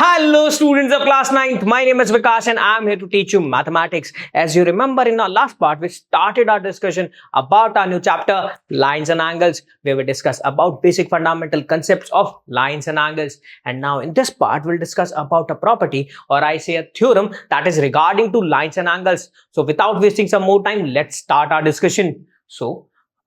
Hello students of class 9th, my name is Vikas and I am here to teach you mathematics. As you remember in our last part, we started our discussion about our new chapter, lines and angles, where we discuss about basic fundamental concepts of lines and angles. And now in this part, we'll discuss about a property, or I say a theorem, that is regarding to lines and angles. So without wasting some more time, let's start our discussion. So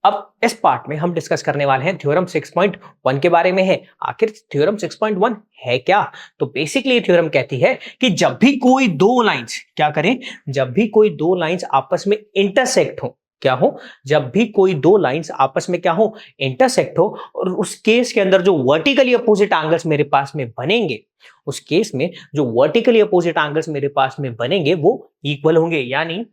अब इस part में हम discuss करने वाले हैं theorem 6.1 के बारे में है। आखिर थ्योरम 6.1 है क्या? तो बेसिकली थ्योरम कहती है कि जब भी कोई दो लाइंस क्या करें, जब भी कोई दो लाइंस आपस में इंटरसेक्ट हो, क्या हो, जब भी कोई दो लाइंस आपस में क्या हो, इंटरसेक्ट हो, और उस केस के अंदर जो वर्टिकली अपोजिट एंगल्स मेरे पास में बनेंगे, उस केस में जो वर्टिकली अपोजिट एंगल्स मेरे पास में बनेंगे वो इक्वल होंगे। यानी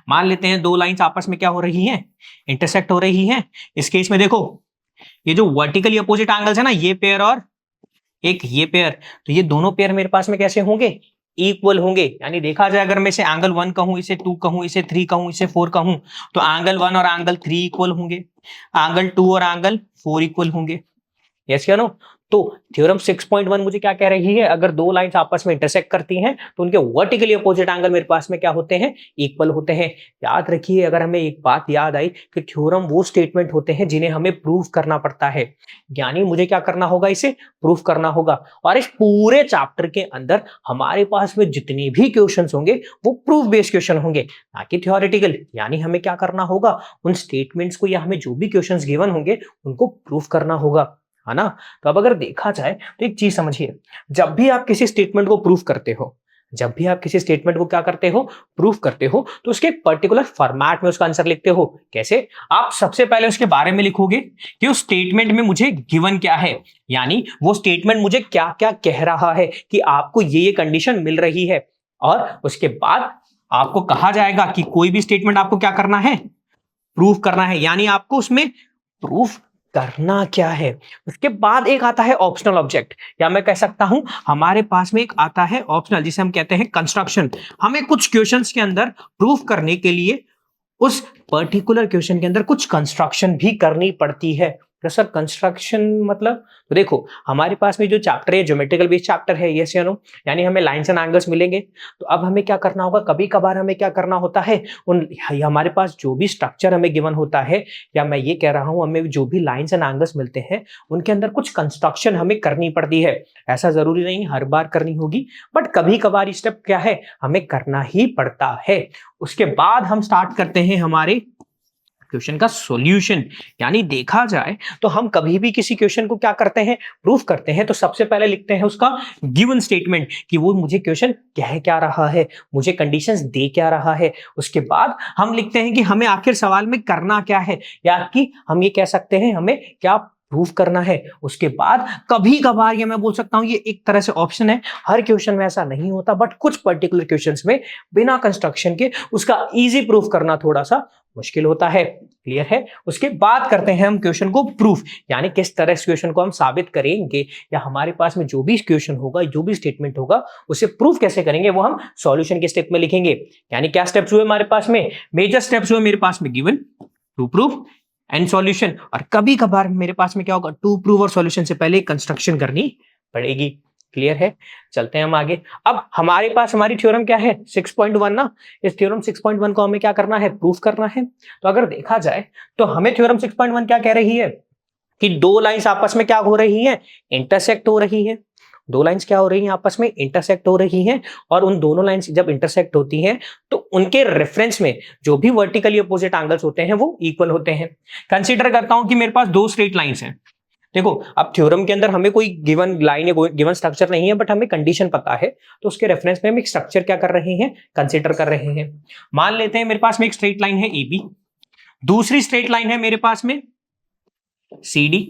मान लेते हैं दो लाइंस आपस में क्या हो रही हैं, इंटरसेक्ट हो रही हैं। इस केस में देखो, ये जो वर्टिकली अपोजिट एंगल्स है ना, ये पेयर और एक ये पेयर, तो ये दोनों पेयर मेरे पास में कैसे होंगे, इक्वल होंगे। यानी देखा जाए, अगर मैं इसे एंगल 1 कहूं, इसे 2 कहूं, इसे 3 कहूं, इसे 4 कहूं, तो एंगल 1 और एंगल 3 इक्वल होंगे, एंगल 2 और एंगल 4 इक्वल होंगे। यस या नो? तो थ्योरम 6.1 मुझे क्या कह रही है, अगर दो लाइंस आपस में इंटरसेक्ट करती हैं तो उनके वर्टिकली अपोजिट एंगल मेरे पास में क्या होते हैं, इक्वल होते हैं। याद रखिए, अगर हमें एक बात याद आई कि थ्योरम वो स्टेटमेंट होते हैं जिन्हें हमें प्रूव करना पड़ता है। यानी मुझे क्या करना होगा, इसे प्रूव करना होगा। और इस पूरे चैप्टर के अंदर हमारे पास में जितने भी क्वेश्चंस होंगे वो प्रूफ बेस्ड क्वेश्चन होंगे, ना कि थ्योरेटिकल। यानी हमें क्या करना होगा, उन स्टेटमेंट्स को या हमें जो भी क्वेश्चंस गिवन होंगे उनको प्रूफ करना होगा, है ना? तो अब अगर देखा जाए तो एक चीज समझिए, जब भी आप किसी स्टेटमेंट को प्रूफ करते हो, जब भी आप किसी स्टेटमेंट को क्या करते हो, प्रूफ करते हो, तो उसके पर्टिकुलर फॉर्मेट में उसका आंसर लिखते हो। कैसे? आप सबसे पहले उसके बारे में लिखोगे कि उस स्टेटमेंट में मुझे गिवन क्या है, यानी वो स्टेटमेंट मुझे क्या क्या कह रहा है कि आपको ये कंडीशन मिल रही है। और उसके बाद आपको कहा जाएगा कि कोई भी स्टेटमेंट आपको क्या करना है, प्रूफ करना है। यानी आपको उसमें प्रूफ करना क्या है। उसके बाद एक आता है ऑप्शनल ऑब्जेक्ट, या मैं कह सकता हूं हमारे पास में एक आता है ऑप्शनल, जिसे हम कहते हैं कंस्ट्रक्शन। हमें कुछ क्वेश्चंस के अंदर प्रूफ करने के लिए उस पर्टिकुलर क्वेश्चन के अंदर कुछ कंस्ट्रक्शन भी करनी पड़ती है। तो सर कंस्ट्रक्शन मतलब, तो देखो हमारे पास में जो चैप्टर है ज्योमेट्रिकल बेस्ड चैप्टर है, यस या नो? यानी हमें लाइंस एंड एंगल्स मिलेंगे। तो अब हमें क्या करना होगा, कभी कभार हमें क्या करना होता है, उन हमारे पास जो भी स्ट्रक्चर हमें गिवन होता है, या मैं ये कह रहा हूं हमें जो भी लाइंस एंड एंगल्स मिलते हैं उनके अंदर कुछ कंस्ट्रक्शन हमें करनी पड़ती है। ऐसा जरूरी नहीं हर बार करनी होगी, बट कभी कभार स्टेप क्या है, हमें करना ही पड़ता है। उसके बाद हम स्टार्ट करते हैं हमारे क्वेश्चन का सॉल्यूशन। यानी देखा जाए तो हम कभी भी किसी क्वेश्चन को क्या करते हैं, प्रूफ करते हैं, तो सबसे पहले लिखते हैं उसका गिवन स्टेटमेंट कि वो मुझे क्वेश्चन कह क्या रहा है, मुझे कंडीशंस दे क्या रहा है। उसके बाद हम लिखते हैं कि हमें आखिर सवाल में करना क्या है, या कि हम ये कह सकते हैं हमें क्या प्रूफ करना है। उसके बाद कभी कभार ये मैं बोल सकता हूं, ये एक तरह से ऑप्शन है, हर क्वेश्चन में ऐसा नहीं होता, बट कुछ पर्टिकुलर क्वेश्चंस में बिना कंस्ट्रक्शन के उसका इजी प्रूफ करना थोड़ा सा मुश्किल होता है। क्लियर है? उसके बाद करते हैं हम क्वेश्चन को प्रूफ, यानी किस तरह इस क्वेश्चन को हम साबित करेंगे, या हमारे पास में जो भी क्वेश्चन होगा, जो भी स्टेटमेंट होगा, उसे प्रूफ कैसे करेंगे वो हम सॉल्यूशन के स्टेप में लिखेंगे। यानी क्या स्टेप्स हुए हमारे पास में, मेजर स्टेप्स हुए मेरे पास में, given, to proof and solution. और कभी कभार मेरे पास में क्या होगा, टू प्रूफ और सॉल्यूशन से पहले कंस्ट्रक्शन करनी पड़ेगी। क्लियर है? चलते हैं हम आगे। अब हमारे पास हमारी थ्योरम क्या है, 6.1 ना। इस थ्योरम 6.1 को हमें क्या करना है, प्रूफ करना है। तो अगर देखा जाए तो हमें थ्योरम 6.1 क्या कह रही है कि दो लाइंस आपस में क्या हो रही हैं, इंटरसेक्ट हो रही है। दो लाइंस क्या हो रही हैं, आपस में इंटरसेक्ट हो रही हैं। और उन दोनों लाइंस जब इंटरसेक्ट होती हैं तो उनके रेफरेंस में जो भी वर्टिकली अपोजिट एंगल्स होते हैं वो इक्वल होते हैं। कंसीडर करता हूं कि मेरे पास दो स्ट्रेट लाइंस हैं। देखो अब थ्योरम के अंदर हमें कोई गिवन लाइन या गिवन स्ट्रक्चर नहीं है, बट हमें कंडीशन पता है, तो उसके रेफरेंस में हम एक स्ट्रक्चर क्या कर रहे हैं, कंसीडर कर रहे हैं। मान लेते हैं मेरे पास में एक स्ट्रेट लाइन है AB, दूसरी स्ट्रेट लाइन है मेरे पास में CD।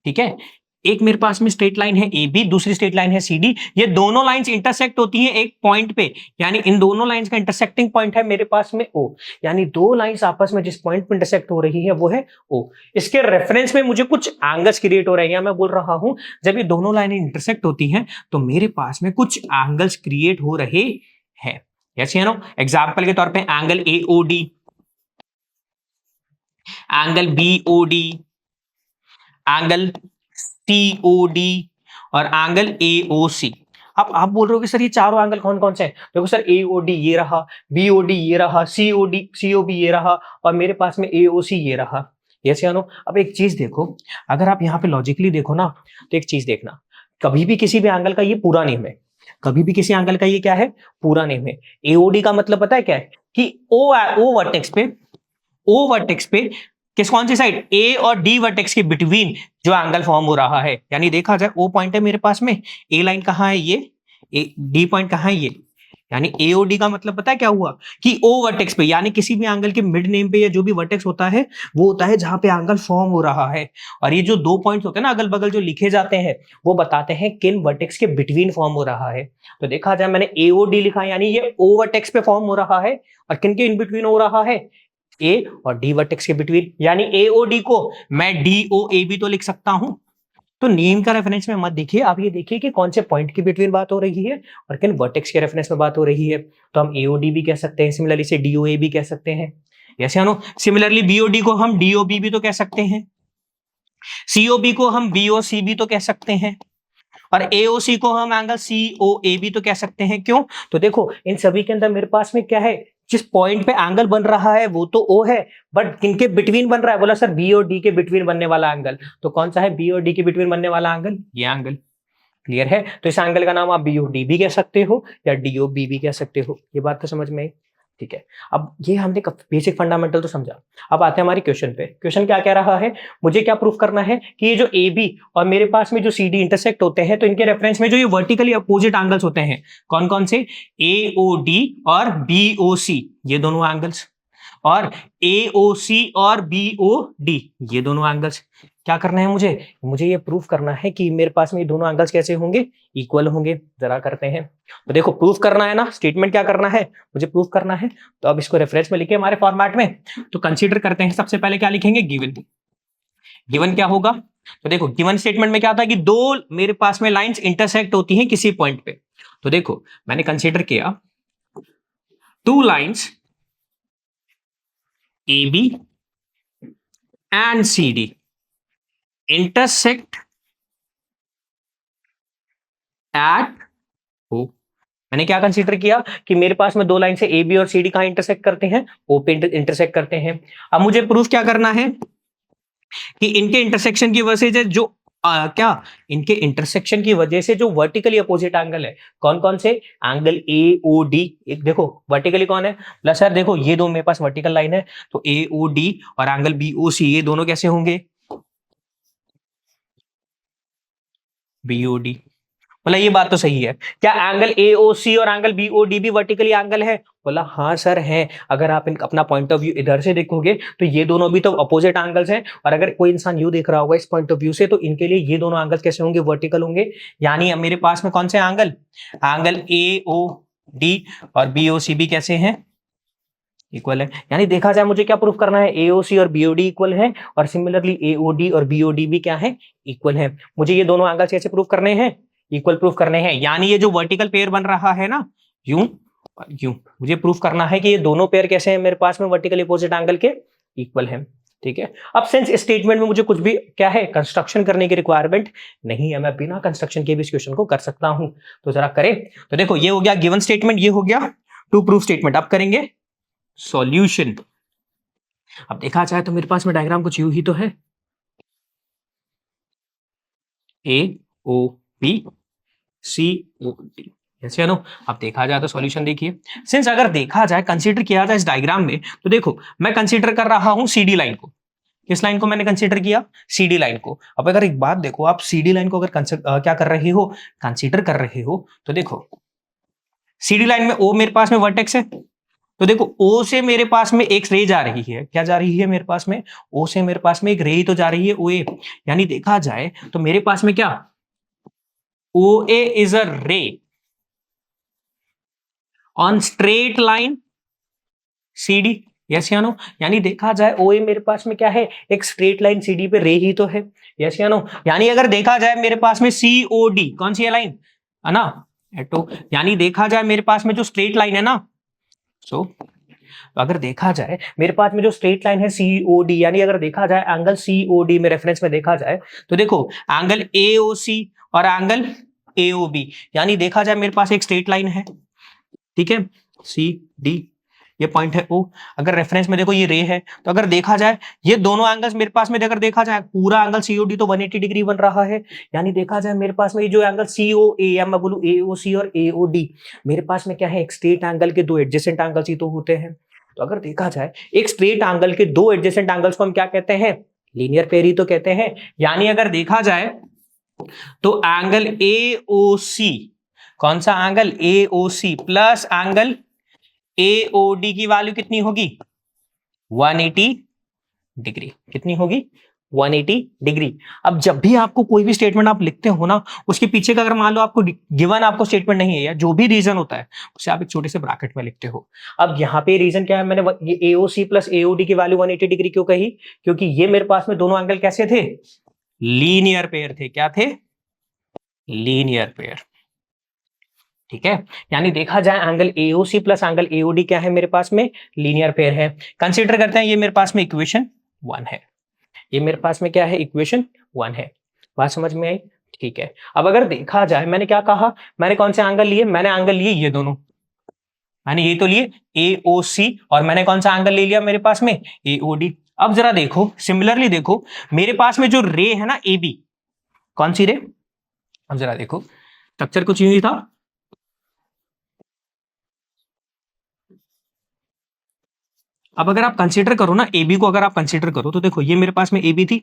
ठीक है? एक मेरे पास में स्ट्रेट लाइन है AB, दूसरी स्ट्रेट लाइन है CD। ये दोनों लाइंस इंटरसेक्ट होती हैं एक पॉइंट पे, यानी इन दोनों लाइंस का इंटरसेक्टिंग पॉइंट है मेरे पास में O। यानी दो लाइंस आपस में जिस पॉइंट पे इंटरसेक्ट हो रही है वो है O। इसके रेफरेंस में मुझे कुछ एंगल्स क्रिएट हो रहे हैं। मैं बोल रहा हूं जब ये दोनों लाइनें इंटरसेक्ट होती हैं तो मेरे पास में कुछ एंगल्स क्रिएट हो रहे हैं। यस या नो? एग्जाम्पल के तौर पर angle AOD, angle BOD, angle TOD और एंगल AOC। अब आप बोल रहे हो कि सर ये चारों एंगल कौन कौन से हैं? देखो सर AOD ये रहा, BOD ये रहा, COB ये रहा और मेरे पास में AOC ये रहा। यस या नो? अब एक चीज देखो, अगर आप यहाँ पे लॉजिकली देखो ना, तो एक चीज देखना, कभी भी किसी भी एंगल का ये पूरा नेम है, कभी भी किसी एंगल का ये क्या है, पूरा नेम है। AOD का मतलब पता है क्या है कि O वर्टेक्स पे किस कौन सी साइड, A और D वर्टेक्स के बिटवीन जो एंगल फॉर्म हो रहा है, यानी देखा जाए O पॉइंट है मेरे पास में, A लाइन कहाँ है ये, D पॉइंट कहाँ है ये, यानी AOD का मतलब पता है क्या हुआ कि O वर्टेक्स पे, यानी किसी भी एंगल के मिड नेम पे या जो भी वर्टेक्स होता है वो होता है जहां पे एंगल फॉर्म हो रहा है। और ये जो दो पॉइंट्स होते हैं ना अगल बगल जो लिखे जाते हैं, वो बताते हैं किन वर्टेक्स के बिटवीन फॉर्म हो रहा है। तो देखा जाए मैंने AOD लिखा है, यानी ये O वर्टेक्स पे फॉर्म हो रहा है और किन के इन बिटवीन हो रहा है, A और D वर्टेक्स के बिटवीन, यानी AOD को मैं DOA भी तो लिख सकता हूं। तो नेम का रेफरेंस में मत देखिए, आप ये देखिए कि कौन से पॉइंट के बिटवीन बात हो रही है और किन वर्टेक्स के रेफरेंस में बात हो रही है। तो हम AOD भी कह सकते हैं, सिमिलरली से DOA भी कह सकते हैं। यस या नो? सिमिलरली BOD को हम DOB भी तो कह सकते हैं, COB को हम BOC भी तो कह सकते हैं और AOC को हम एंगल COA भी तो कह सकते हैं। क्यों? तो देखो इन सभी के अंदर मेरे पास में क्या है, जिस पॉइंट पे एंगल बन रहा है वो तो O है, बट किनके बिटवीन बन रहा है, बोला सर B और D के बिटवीन बनने वाला एंगल। तो कौन सा है B और D के बिटवीन बनने वाला एंगल, ये एंगल। क्लियर है? तो इस एंगल का नाम आप BOD भी कह सकते हो या DOB भी कह सकते हो। ये बात तो समझ में आई? ठीक है, अब ये हमने बेसिक फंडामेंटल तो समझा। अब आते हैं हमारी क्वेश्चन पे। क्वेश्चन क्या कह रहा है, मुझे क्या प्रूफ करना है कि ये जो AB और मेरे पास में जो CD इंटरसेक्ट होते हैं, तो इनके रेफरेंस में जो ये वर्टिकली अपोजिट एंगल्स होते हैं, कौन कौन से, AOD और BOC ये दोनों एंगल्स, और AOC और BOD ये दोनों एंगल्स। क्या करना है मुझे ये प्रूफ करना है कि मेरे पास में ये दोनों एंगल्स कैसे होंगे, इक्वल होंगे। जरा करते हैं। तो देखो प्रूफ करना है ना, स्टेटमेंट क्या करना है, मुझे प्रूफ करना है। तो अब इसको रेफरेंस में लिखे हमारे फॉर्मेट में। तो कंसीडर करते हैं, सबसे पहले क्या लिखेंगे, गिवन क्या होगा। तो देखो गिवन स्टेटमेंट में क्या होता है कि दो मेरे पास में लाइंस इंटरसेक्ट होती हैं किसी पॉइंट पे। तो देखो मैंने कंसीडर किया two lines AB and CD intersect at O। मैंने क्या कंसीडर किया कि मेरे पास में दो लाइन से AB और CD कहां इंटरसेक्ट करते हैं, O पे इंटरसेक्ट करते हैं। अब मुझे प्रूफ क्या करना है कि इनके इंटरसेक्शन की वजह से जो इनके इंटरसेक्शन की वजह से जो वर्टिकली अपोजिट एंगल है, कौन कौन से, एंगल AOD। एक देखो वर्टिकली कौन है, प्लस सर देखो ये दो मेरे पास वर्टिकल लाइन है, तो AOD और एंगल BOC ये दोनों कैसे होंगे, BOD। बोला ये बात तो सही है, क्या एंगल AOC और एंगल BOD भी वर्टिकली एंगल है, बोला हाँ सर है। अगर आप अपना पॉइंट ऑफ व्यू इधर से देखोगे तो ये दोनों भी तो अपोजिट एंगल्स हैं, और अगर कोई इंसान यू देख रहा होगा इस पॉइंट ऑफ व्यू से, तो इनके लिए ये दोनों एंगल्स कैसे होंगे, वर्टिकल होंगे। यानी अब मेरे पास में कौन से एंगल, एंगल AOD और BOC भी कैसे हैं, इक्वल है। यानी देखा जाए मुझे क्या प्रूफ करना है, AOC और BOD इक्वल है, और सिमिलरली AOD और BOD भी क्या है, इक्वल है। मुझे ये दोनों एंगल्स कैसे प्रूफ करने हैं, इक्वल प्रूफ करने हैं। यानी ये जो वर्टिकल पेयर बन रहा है ना, यूं और यूं, मुझे प्रूफ करना है कि ये दोनों पेयर कैसे हैं मेरे पास में, वर्टिकली अपोजिट एंगल के इक्वल है। ठीक है, अब सिंस स्टेटमेंट में मुझे कुछ भी क्या है, कंस्ट्रक्शन करने की रिक्वायरमेंट नहीं है, मैं बिना कंस्ट्रक्शन के भी इस क्वेश्चन को कर सकता हूं। तो जरा करें। तो देखो ये हो गया गिवन स्टेटमेंट, ये हो गया टू प्रूफ स्टेटमेंट। अब करेंगे सॉल्यूशन। अब देखा जाए तो मेरे पास में डायग्राम कुछ यूं ही तो है, AOB COD, यस या नो। अब देखा जाए तो सॉल्यूशन देखिए, सिंस अगर देखा जाए कंसीडर किया जाए इस डायग्राम में, तो देखो मैं कंसीडर कर रहा हूं CD लाइन को। किस लाइन को मैंने कंसीडर किया, CD लाइन को। अब अगर एक बात देखो, आप CD लाइन को अगर क्या कर रहे हो, कंसीडर कर रहे हो, तो देखो CD लाइन में O मेरे पास में वर्टेक्स है, तो देखो O से मेरे पास में एक रे जा रही है, क्या जा रही है मेरे पास में, O से मेरे पास में एक रे तो जा रही है, OA। यानी देखा जाए तो मेरे पास में क्या, OA is a ray on straight line CD, yes या नो। यानी देखा जाए OA मेरे पास में क्या है, एक स्ट्रेट लाइन CD पे रे ही तो है, यस या नो। यानी अगर देखा जाए मेरे पास में COD कौन सी है लाइन, है ना, एटो। यानी देखा जाए मेरे पास में जो स्ट्रेट लाइन है ना, सो अगर देखा जाए मेरे पास में जो स्ट्रेट लाइन है COD, यानी अगर देखा जाए एंगल COD में रेफरेंस में देखा जाए, तो देखो एंगल AOC और एंगल AOB, यानी देखा जाए मेरे पास एक स्ट्रेट लाइन है, ठीक है, CD, ये पॉइंट है O। अगर रेफरेंस में देखो ये रे है, तो अगर देखा जाए ये दोनों एंगल्स मेरे पास में अगर देखा जाए पूरा एंगल COD तो 180 डिग्री बन रहा है, यानी देखा जाए मेरे पास में ये जो एंगल COA या मैं बोलूं AOC और AOD, मेरे पास में क्या है, एक स्ट्रेट एंगल के दो एडजेसेंट एंगल्स ही तो होते हैं। तो अगर देखा जाए एक स्ट्रेट एंगल के दो एडजेसेंट एंगल्स को हम क्या कहते हैं, लीनियर पेयर ही तो कहते हैं। यानी अगर देखा जाए तो एंगल AOC, कौन सा angle AOC plus angle AOD की वैल्यू कितनी होगी, 180 डिग्री। कितनी होगी, 180 डिग्री। अब जब भी आपको कोई भी स्टेटमेंट आप लिखते हो ना, उसके पीछे का अगर मान लो आपको गिवन आपको स्टेटमेंट नहीं है या जो भी रीजन होता है उसे आप एक छोटे से ब्रैकेट में लिखते हो। अब यहाँ पे रीजन क्या है, मैंने ये AOC प्लस AOD की वैल्यू 180 डिग्री क्यों कही, क्योंकि ये मेरे पास में दोनों एंगल कैसे थे, लीनियर पेयर थे। क्या थे, लीनियर पेयर, ठीक है। यानी देखा जाए angle AOC plus angle AOD क्या है, मेरे पास में लीनियर पेयर है। कंसीडर करते हैं ये मेरे पास में इक्वेशन 1 है, ये मेरे पास में क्या है, इक्वेशन 1 है। बात समझ में आई, ठीक है। अब अगर देखा जाए मैंने क्या कहा, मैंने कौन से एंगल लिए, मैंने एंगल लिए ये दोनों, मैंने ये तो लिए AOC और मैंने कौन सा एंगल ले लिया मेरे पास में, AOD। अब जरा देखो, सिमिलरली देखो मेरे पास में जो रे है ना AB, कौन सी रे, अब जरा देखो स्ट्रक्चर कुछ यूं ही था, अब अगर आप कंसीडर करो ना AB को, अगर आप कंसीडर करो तो देखो ये मेरे पास में AB थी।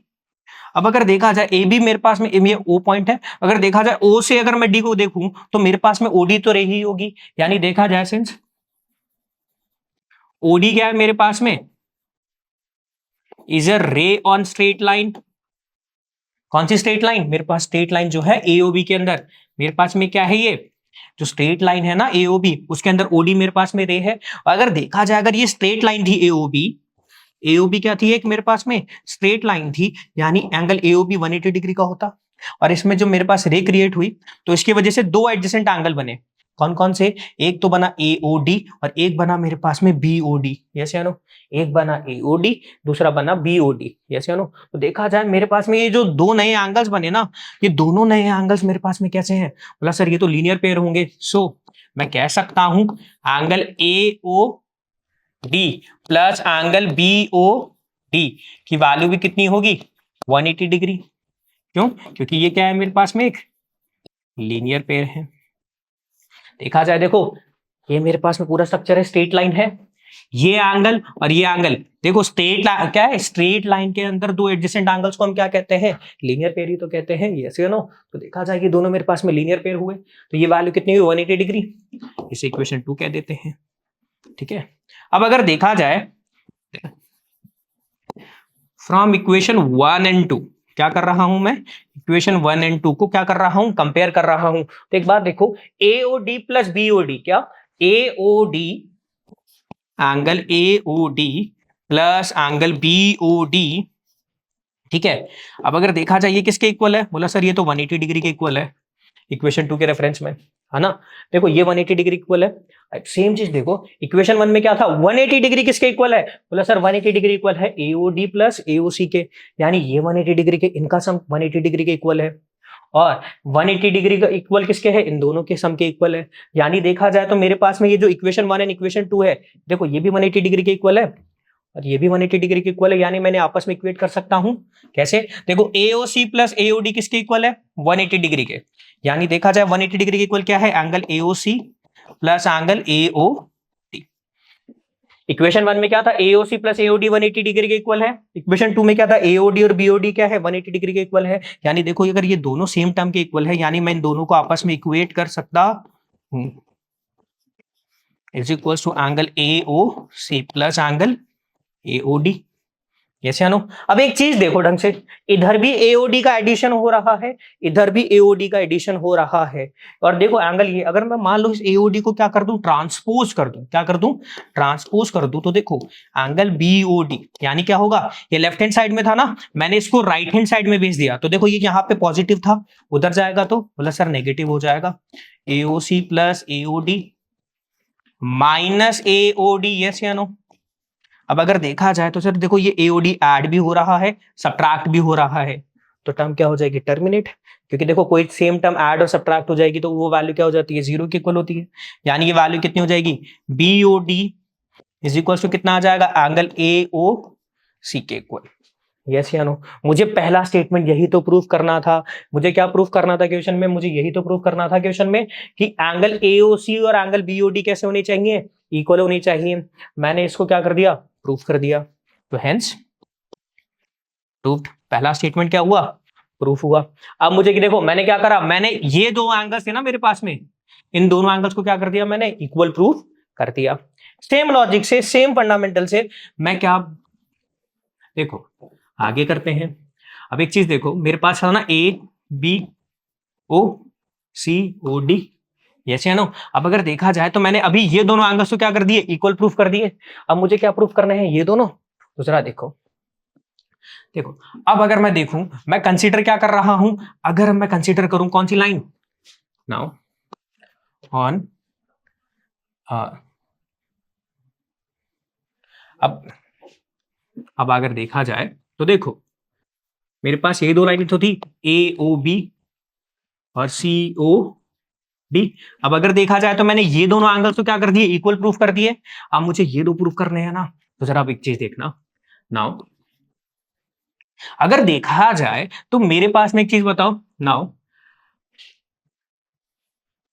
अब अगर देखा जाए AB मेरे पास में ये O पॉइंट है, अगर देखा जाए O से अगर मैं D को देखूं तो मेरे पास में OD तो रही होगी। यानी देखा जाए सिंस OD क्या है मेरे पास में, is a ray on straight line. कौन सी स्ट्रेट लाइन, मेरे पास स्ट्रेट लाइन जो है AOB के अंदर, मेरे पास में क्या है, ये जो स्ट्रेट लाइन है ना AOB, उसके अंदर OD मेरे पास में रे है। अगर देखा जाए अगर ये स्ट्रेट लाइन थी AOB क्या थी, एक मेरे पास में स्ट्रेट लाइन थी, यानी एंगल AOB 180 डिग्री का होता। और इसमें जो मेरे पास रे क्रिएट हुई तो इसकी वजह से दो एडजेसेंट एंगल बने। कौन कौन से, एक तो बना AOD और एक बना मेरे पास में BOD। यस या नो, एक बना AOD, दूसरा बना BOD। यस या नो। तो देखा जाए मेरे पास में ये जो दो नए एंगल्स बने ना, ये दोनों नए एंगल्स मेरे पास में कैसे हैं, बोला सर ये तो लीनियर पेयर होंगे। सो मैं कह सकता हूं angle AOD plus angle BOD की वैल्यू भी कितनी होगी, 180 डिग्री। क्यों, क्योंकि ये क्या है मेरे पास में एक लीनियर पेयर है। देखा जाए देखो ये मेरे पास में पूरा स्ट्रक्चर है, स्ट्रेट लाइन है, ये एंगल और ये एंगल। देखो स्ट्रेट लाइन क्या है, स्ट्रेट लाइन के अंदर दो एडजेसेंट एंगल्स को हम क्या कहते हैं, लीनियर पेयर ही तो कहते हैं। यस या नो। तो देखा जाए कि दोनों मेरे पास में लीनियर पेयर हुए, तो ये वैल्यू कितनी हुई, 180 डिग्री। इसे इक्वेशन 2 कह देते हैं, ठीक है। अब अगर देखा जाए फ्रॉम इक्वेशन 1 एंड 2 क्या कर रहा हूं मैं, इक्वेशन 1 एंड 2 को क्या कर रहा हूं, कंपेयर कर रहा हूं। तो एक बात देखो, AOD प्लस BOD, क्या AOD, angle AOD plus angle BOD, ठीक है। अब अगर देखा जाए ये किसके इक्वल है, बोला सर ये तो 180 डिग्री के इक्वल है इक्वेशन 2 के रेफरेंस में, है ना। देखो ये 180 डिग्री इक्वल है। सेम चीज देखो इक्वेशन 1 में क्या था, 180 डिग्री किसके इक्वल है, बोला सर 180 डिग्री इक्वल है AOD प्लस AOC के। यानी ये 180 डिग्री के, इनका सम 180 डिग्री के इक्वल है, और 180 डिग्री का इक्वल किसके है, इन दोनों के सम के इक्वल है। यानी देखा जाए तो मेरे पास में ये जो इक्वेशन 1 एंड इक्वेशन 2 है, देखो ये भी 180 डिग्री के इक्वल है और ये भी 180 डिग्री के इक्वल है। यानी मैंने आपस में इक्वेट कर सकता हूं कैसे, देखो AOC प्लस AOD किसके इक्वल है, 180 डिग्री के। यानी देखा जाए 180 डिग्री के इक्वल क्या है, angle AOC plus angle AOD। Equation 1 में क्या था, AOC प्लस AOD 180 डिग्री के इक्वल है। इक्वेशन 2 में क्या था, AOD और BOD क्या है, 180 डिग्री के इक्वल है। यानी देखो अगर ये दोनों सेम टर्म के इक्वल है, यानी मैं इन दोनों को आपस में इक्वेट कर सकता हूं, is equal to angle AOC plus angle AOD। Yes या नो। अब एक चीज देखो ढंग से, इधर भी AOD का एडिशन हो रहा है, इधर भी AOD का एडिशन हो रहा है। और देखो एंगल ये, अगर मैं मान लो इस AOD को क्या कर दूं, ट्रांसपोज कर दूं, क्या कर दूं, ट्रांसपोज कर दूं, तो देखो एंगल BOD यानी क्या होगा, ये लेफ्ट हैंड साइड में था ना, मैंने इसको राइट हैंड साइड में भेज दिया, तो देखो ये यहाँ पे पॉजिटिव था, उधर जाएगा तो बोला सर नेगेटिव हो जाएगा। AOC plus AOD minus AOD। Yes या नो। अब अगर देखा जाए तो सर देखो ये AOD ऐड भी हो रहा है, सब्ट्रैक्ट भी हो रहा है, तो टर्म क्या हो जाएगी, टर्मिनेट। क्योंकि देखो कोई सेम टर्म ऐड और सब्ट्रैक्ट हो जाएगी तो वो वैल्यू क्या हो जाती है, जीरो की इक्वल होती है। यानी ये वैल्यू कितनी हो जाएगी, B O D is equal to कितना आ जाएगा, एंगल ए ओ सी के इक्वल। यस या नो। मुझे पहला स्टेटमेंट यही तो प्रूफ करना था। मुझे क्या प्रूफ करना था क्वेश्चन में, मुझे यही तो प्रूफ करना था क्वेश्चन में कि एंगल एओसी और एंगल बीओडी कैसे होने चाहिए, इक्वल होनी चाहिए। मैंने इसको क्या कर दिया, प्रूफ कर दिया। तो हेंस प्रूफ, पहला स्टेटमेंट क्या हुआ, प्रूफ हुआ। अब मुझे कि देखो मैंने क्या करा, मैंने ये दो एंगल्स थे ना मेरे पास में, इन दोनों एंगल्स को क्या कर दिया मैंने, इक्वल प्रूफ कर दिया। सेम लॉजिक से, सेम फंडामेंटल से मैं क्या, देखो आगे करते हैं। अब एक चीज देखो, मेरे पास है ना A B O C O D, yes या नो। अब अगर देखा जाए तो मैंने अभी ये दोनों एंगल्स को क्या कर दिए, इक्वल प्रूफ कर दिए। अब मुझे क्या प्रूफ करना है, ये दोनों। दूसरा देखो, देखो अब अगर मैं देखूं, मैं कंसीडर क्या कर रहा हूं, अगर मैं कंसीडर करूं कौन सी लाइन, नाउ ऑन अब अगर देखा जाए तो देखो मेरे पास ये दो लाइन तो थी, ए ओ बी और सी ओ डी। अब अगर देखा जाए तो मैंने ये दोनों एंगल्स तो क्या कर दिए, इक्वल प्रूफ कर दिए। अब मुझे ये दो प्रूफ करने हैं ना, तो जरा आप एक चीज देखना। नाउ अगर देखा जाए तो मेरे पास में एक चीज बताओ, now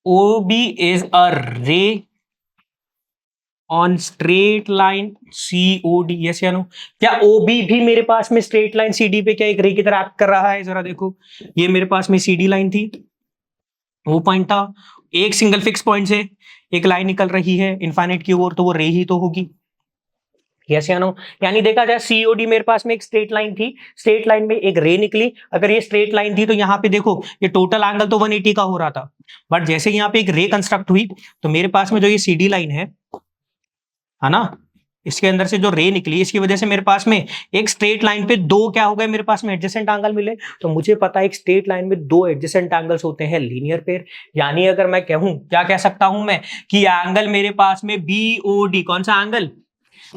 O B is a ray on straight line C O D, yes या नो। क्या ओ बी भी मेरे पास में स्ट्रेट लाइन सी डी पे क्या एक रे की तरह एक्ट कर रहा है, जरा देखो। ये मेरे पास में सी डी लाइन थी, वो पॉइंट था, एक सिंगल फिक्स पॉइंट से एक लाइन निकल रही है इनफाइनाइट की ओर, तो वो रे ही तो होगी, यस या नो। यानी देखा जाए सीओडी मेरे पास में एक स्ट्रेट लाइन थी, स्ट्रेट लाइन में एक रे निकली। अगर ये स्ट्रेट लाइन थी तो यहाँ पे देखो ये टोटल एंगल तो 180 का हो रहा था, बट जैसे यहाँ पे एक रे कंस्ट्रक्ट हुई तो मेरे पास में जो ये सीडी लाइन है ना, इसके अंदर से जो रे निकली, इसकी वजह से मेरे पास में एक स्ट्रेट लाइन पे दो क्या हो गए, मेरे पास में एडजेसेंट एंगल मिले। तो मुझे पता है एक स्ट्रेट लाइन में दो एडजेसेंट एंगल्स होते हैं लीनियर पेयर। यानी अगर मैं कहूं, क्या कह सकता हूं मैं, कि एंगल मेरे पास में बीओडी, कौन सा angle,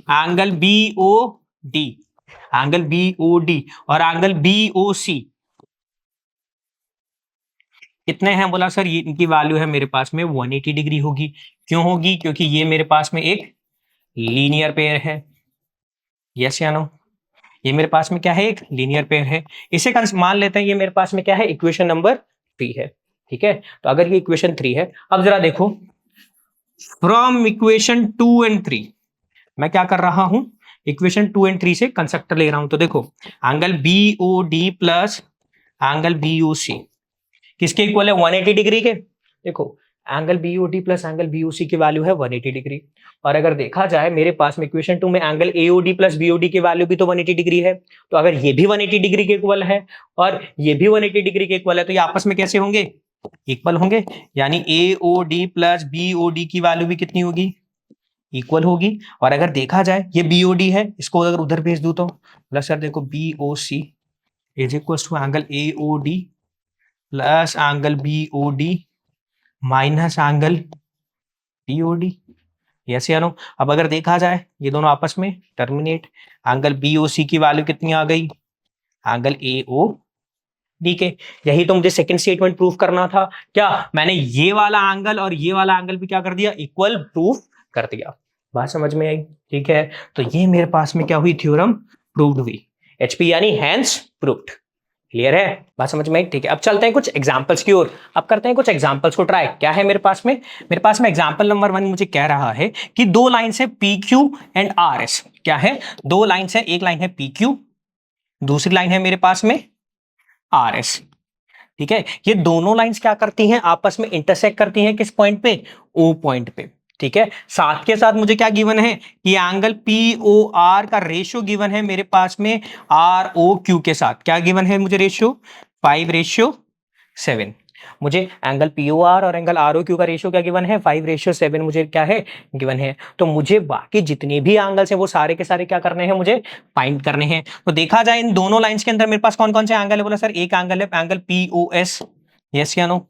angle BOD, angle BOD और एंगल बीओसी कितने हैं, बोला सर ये इनकी वैल्यू है मेरे पास में 180 डिग्री होगी। क्यों होगी, क्योंकि ये मेरे पास में एक लीनियर पेयर है, यस या नो। ये मेरे पास में क्या है, एक लीनियर पेयर है। इसे मान लेते हैं ये मेरे पास में क्या है, इक्वेशन नंबर 3 है, ठीक है। तो अगर ये इक्वेशन 3 है, अब जरा देखो फ्रॉम इक्वेशन 2 एंड 3 मैं क्या कर रहा हूं, इक्वेशन 2 एंड 3 से कंस्ट्रक्टर ले रहा हूं। तो देखो angle B O D plus angle B O C किसके इक्वल है, 180 डिग्री के। देखो angle BOD plus angle BOC की वैल्यू है 180 डिग्री। और अगर देखा जाए मेरे पास में इक्वेशन 2 में एंगल एओडी प्लस बीओडी की वैल्यू भी तो 180 डिग्री है। तो अगर ये भी 180 डिग्री के इक्वल है और ये भी 180 डिग्री के इक्वल है, तो ये आपस में कैसे होंगे, इक्वल होंगे। यानी एओडी प्लस बीओडी की वैल्यू भी कितनी होगी, इक्वल होगी। और अगर देखा जाए ये बीओडी है, इसको अगर उधर भेज दूं तो प्लस, सर देखो B O C is equal to angle A O D plus angle B O D minus angle B O D, yes या नो। अब अगर देखा जाए ये दोनों आपस में टर्मिनेट, एंगल बीओसी की वैल्यू कितनी आ गई, एंगल एओ डी के। यही तो मुझे सेकंड स्टेटमेंट प्रूफ करना था। क्या मैंने ये वाला एंगल और ये वाला एंगल भी क्या कर दिया, इक्वल प्रूफ कर दिया। बात समझ में आई, ठीक है। तो ये मेरे पास में क्या हुई, थ्योरम प्रूव्ड हुई, एचपी यानी हैंस प्रूव्ड। क्लियर है, बात समझ में आई, ठीक है। अब चलते हैं कुछ एग्जांपल्स की ओर। अब करते हैं कुछ एग्जांपल्स को ट्राई। क्या है मेरे पास में, मेरे पास में एग्जांपल नंबर 1 मुझे कह रहा है कि दो लाइन है P Q and R S. क्या है, दो लाइन है, एक लाइन है पी क्यू, दूसरी लाइन है मेरे पास में आर एस, ठीक है। ये दोनों लाइंस क्या करती हैं, आपस में इंटरसेक्ट करती हैं किस पॉइंट पे, ओ पॉइंट पे, ठीक है। साथ के साथ मुझे क्या गिवन है कि एंगल पी ओ आर का रेशियो गिवन है मेरे पास में आर ओ क्यू के साथ। क्या गिवन है मुझे रेशियो, 5:7। मुझे एंगल पी ओ आर और एंगल आर ओ क्यू का रेशियो क्या गिवन है, 5:7 मुझे क्या है गिवन है। तो मुझे बाकी जितने भी एंगल्स हैं वो सारे के सारे क्या करने हैं, मुझे फाइंड करने हैं। तो देखा जाए इन दोनों लाइंस के अंदर मेरे पास कौन कौन से एंगल है, बोला सर एक एंगल है angle P O S, yes या नो,